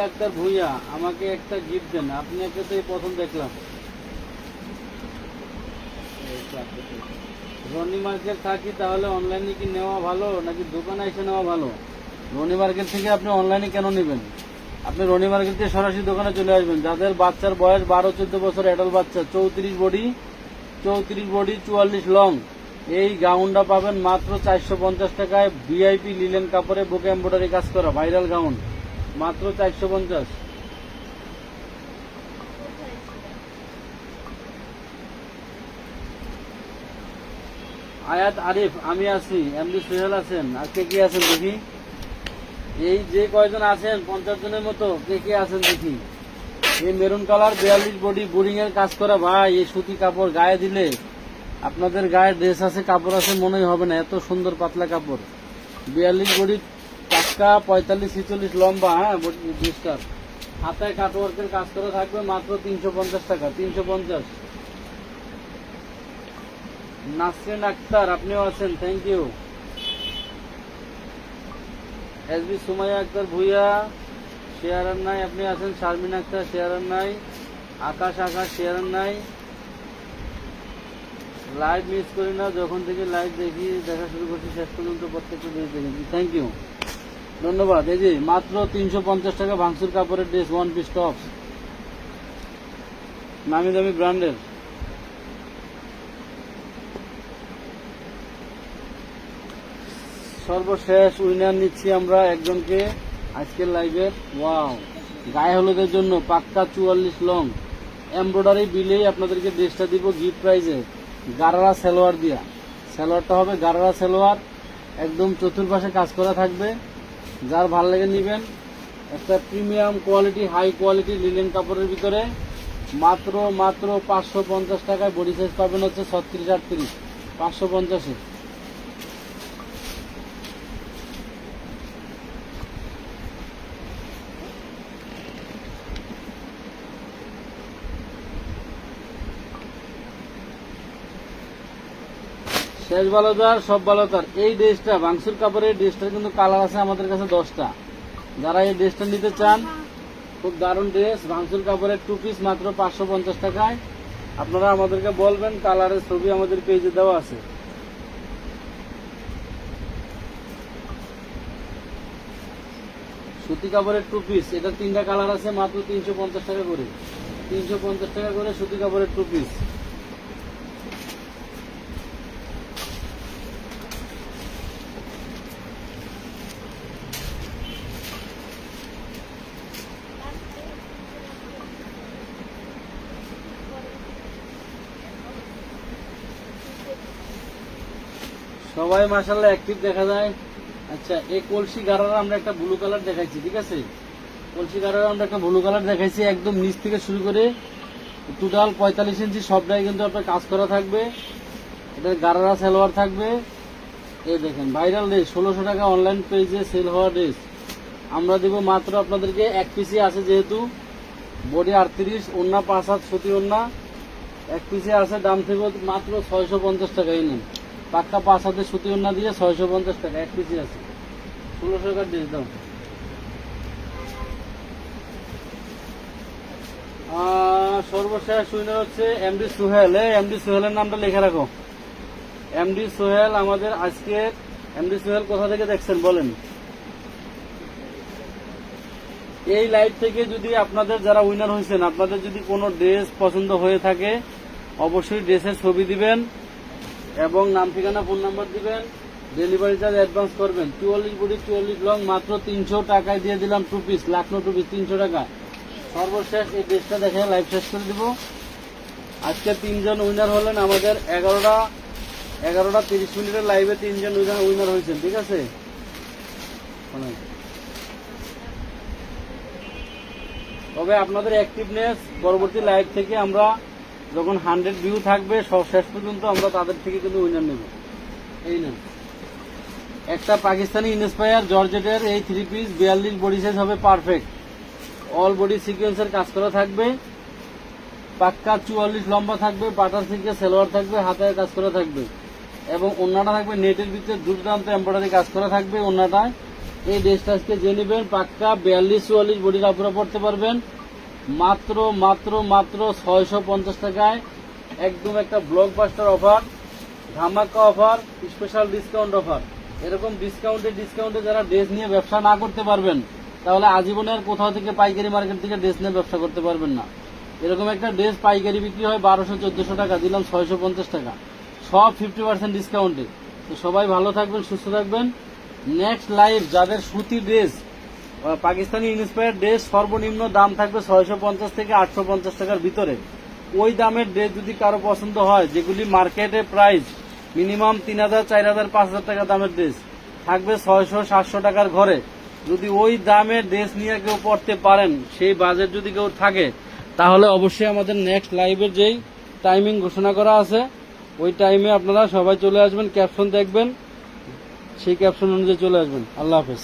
আক্তার ভুইয়া আমাকে একটা গিফট দেন, আপনি একটা তো এই প্রথম দেখলাম। রনি মার্কেট থাকি তাহলে অনলাইনে কি নেওয়া ভালো নাকি দোকানে এসে নেওয়া ভালো? রনি মার্কেট থেকে আপনি অনলাইনে কেন নেবেন? আপনি রনি মার্কেট থেকে সরাসরি দোকানে চলে আসবেন। যাদের বাচ্চার বয়স 12-14 বছর, অ্যাডাল্ট বাচ্চা, 34 বডি 44 লং, এই গাউনটা পাবেন মাত্র 450 টাকায়। ভিআইপি লিলেন কাপড়ে বুকে এমব্রয়ডারি কাজ করা ভাইরাল গাউন মাত্র 450। আয়াত আরিফ আমি আছি, এমডি সোহেল আছেন, আর কে কে আছেন দেখি? এই যে কয়জন আছেন 50 জনের মতো, কে কে আছেন দেখি? এই মেরুন কালার 42 বডি বোরিং এর কাজ করা ভাই, এই সুতি কাপড় গায়ে দিলে আপনাদের গায়ে ড্রেস আছে কাপড় আছে মনেই হবে না, এত সুন্দর পাতলা কাপড়। 42 বডি টাকা 45-46 লম্বা, হ্যাঁ ড্রেসটা হাতায় কাটওয়ার্কের কাজ করা থাকবে মাত্র 350 টাকা, 350। নাসরিন আক্তার আপনিও আছেন, thank you. SB Sumaiya Akter Bhuiyan শেয়ারার নাই, আপনি আছেন। শারমিন আক্তার শেয়ারার নাই, আকাশ শেয়ারার নাই। লাইভ মিস করি না, যখন থেকে লাইভ দেখা শুরু করছি শেষ পর্যন্ত প্রত্যেকটা ড্রেস দেখেছি, থ্যাংক ইউ, ধন্যবাদ। এই যে মাত্র 350 টাকা ভাঙচুর কাপড়ের ড্রেস, 1 পিস টপস, নামি দামি ব্র্যান্ডের। সর্বশেষ উইনার নিচ্ছি আমরা একজনকে আজকের লাইভের। ওয়াও, গায়ে হলুদের জন্য পাক্কা 44 লং এমব্রয়ডারি বিলেই আপনাদেরকে ড্রেসটা দিব গিফট প্রাইজে। গারারা সালোয়ার দিয়া, সালোয়ারটা হবে গারারা সালোয়ার, একদম চতুর্পাশে কাজ করা থাকবে। যার ভাল লাগে নিবেন। একটা premium quality high quality linen কাপড়ের ভিতরে মাত্র 550 টাকায়। বডি সাইজ পাবেন হচ্ছে 36-38, 550-এ। শেষ ভালো তার সব ভালো তার। এই ড্রেসটা ভাঙচুর কাপড়ের ড্রেসটার কিন্তু কালার আছে আমাদের কাছে 10টা। যারা এই ড্রেসটা নিতে চান, খুব দারুণ ড্রেস, ভাঙচুর কাপড়ের 2 পিস মাত্র 550 টাকায়। আপনারা আমাদেরকে বলবেন, কালারের ছবি আমাদের পেজে দেওয়া আছে। সুতি কাপড়ের 2 পিস, এটা 3টা কালার আছে, মাত্র 350 টাকা করে, 350 টাকা করে সুতি কাপড়ের 2 পিস। সবাই মাশাআল্লাহ অ্যাক্টিভ দেখা যায়। আচ্ছা, এই কলসি গারারা আমরা একটা ব্লু কালার দেখাইছি, ঠিক আছে? কলসি গারারা আমরা একটা ব্লু কালার দেখাইছি, একদম নিচ থেকে শুরু করে টোটাল 45 ইঞ্চি সবটাই কিন্তু আপনার কাজ করা থাকবে। এটার গারারা সালোয়ার থাকবে। এই দেখেন ভাইরাল ড্রেস, 1600 টাকা অনলাইন পেজে সেল হওয়া ড্রেস আমরা দিব মাত্র আপনাদেরকে 1 পিসে আছে, যেহেতু বডি 38, ওন্না 5 হাত সুতি ওন্না, 1 পিসে আছে। দাম থেকে মাত্র 650 টাকাই নেন, পাক্কা 5 হাতের সুতি ওন্না দিয়ে 650 টাকা 1 পিসে আছে। 1600 টাকার ড্রেস দাম। সর্বশেষ উইনার হচ্ছে এমডি সোহেল। এমডি সোহেলের নামটা লিখে রাখো, এমডি সোহেল আমাদের আজকে। এমডি সোহেল কোথা থেকে দেখছেন বলেন? এই লাইভ থেকে যদি আপনাদের যারা উইনার হয়েছেন, আপনাদের যদি কোনো ড্রেস পছন্দ হয়ে থাকে, অবশ্যই ড্রেসের ছবি দিবেন এবং নাম ঠিকানা ফোন নাম্বার দিবেন। ডেলিভারি চার্জ অ্যাডভান্স করবেন। 44 বডি 44 লং মাত্র 300 টাকায় দিয়ে দিলাম 2 পিস, লাখনো 2 পিস 300 টাকা। সর্বশেষ এই ড্রেসটা দেখে লাইভ শেষ করে দিব। আজকে 3 জন উইনার হলেন আমাদের 11টা 30 মিনিটের লাইভে 3 জন উইনার হয়েছেন, ঠিক আছে। তবে আপনাদের অ্যাক্টিভনেস পরবর্তী লাইভ থেকে আমরা যখন 100 ভিউ থাকবে সব শেষ পর্যন্ত আমরা তাদের থেকে কিন্তু উইনার নেব। এই নেন একটা পাকিস্তানি ইনস্পায়ার জর্জেটের এই 3 পিস 42 বডি সাইজ হবে পারফেক্ট। অল বডি সিকোয়েন্সের কাজ করা থাকবে, পাক্কা 44 লম্বা থাকবে, বাটার সিল্কের সালোয়ার থাকবে, হাতায় কাজ করা থাকবে এবং ওন্নাটা থাকবে নেটের ভিতরে দুর্দান্ত এমব্রয়ডারি কাজ করা থাকবে ওন্নাটায়। এই ড্রেসটা আজকে যে নেবেন পাক্কা 42-44 বডির আপুরা পড়তে পারবেন মাত্র মাত্র মাত্র 650 টাকায়। একদম একটা ব্লকবাস্টার অফার, ধামাকা অফার, স্পেশাল ডিসকাউন্ট অফার। এরকম ডিসকাউন্টে যারা ড্রেস নিয়ে ব্যবসা না করতে পারবেন তাহলে আজীবনে আর কোথাও থেকে পাইকারি মার্কেট থেকে ড্রেস নিয়ে ব্যবসা করতে পারবেন না। এরকম একটা ড্রেস পাইকারি বিক্রি হয় 1200-1400 টাকা, দিলাম 650 টাকা, সব 50% ডিসকাউন্টে। তো সবাই ভালো থাকবেন, সুস্থ থাকবেন। নেক্সট লাইভ যাদের সুতি ড্রেস, পাকিস্তানি ইন্সপায়ার ড্রেস সর্বনিম্ন দাম থাকবে 650 থেকে 850 টাকার ভিতরে। ওই দামের ড্রেস যদি কারো পছন্দ হয়, যেগুলি মার্কেটে প্রাইস মিনিমাম 3000, 4000, 5000 টাকা দামের ড্রেস থাকবে 600-700 টাকার ঘরে, যদি ওই দামের ড্রেস নিয়ে কেউ পড়তে পারেন, সেই বাজেট যদি কেউ থাকে, তাহলে অবশ্যই আমাদের নেক্সট লাইভের যেই টাইমিং ঘোষণা করা আছে ওই টাইমে আপনারা সবাই চলে আসবেন, ক্যাপশন দেখবেন, সেই ক্যাপশন অনুযায়ী চলে আসবেন। আল্লাহ হাফেজ।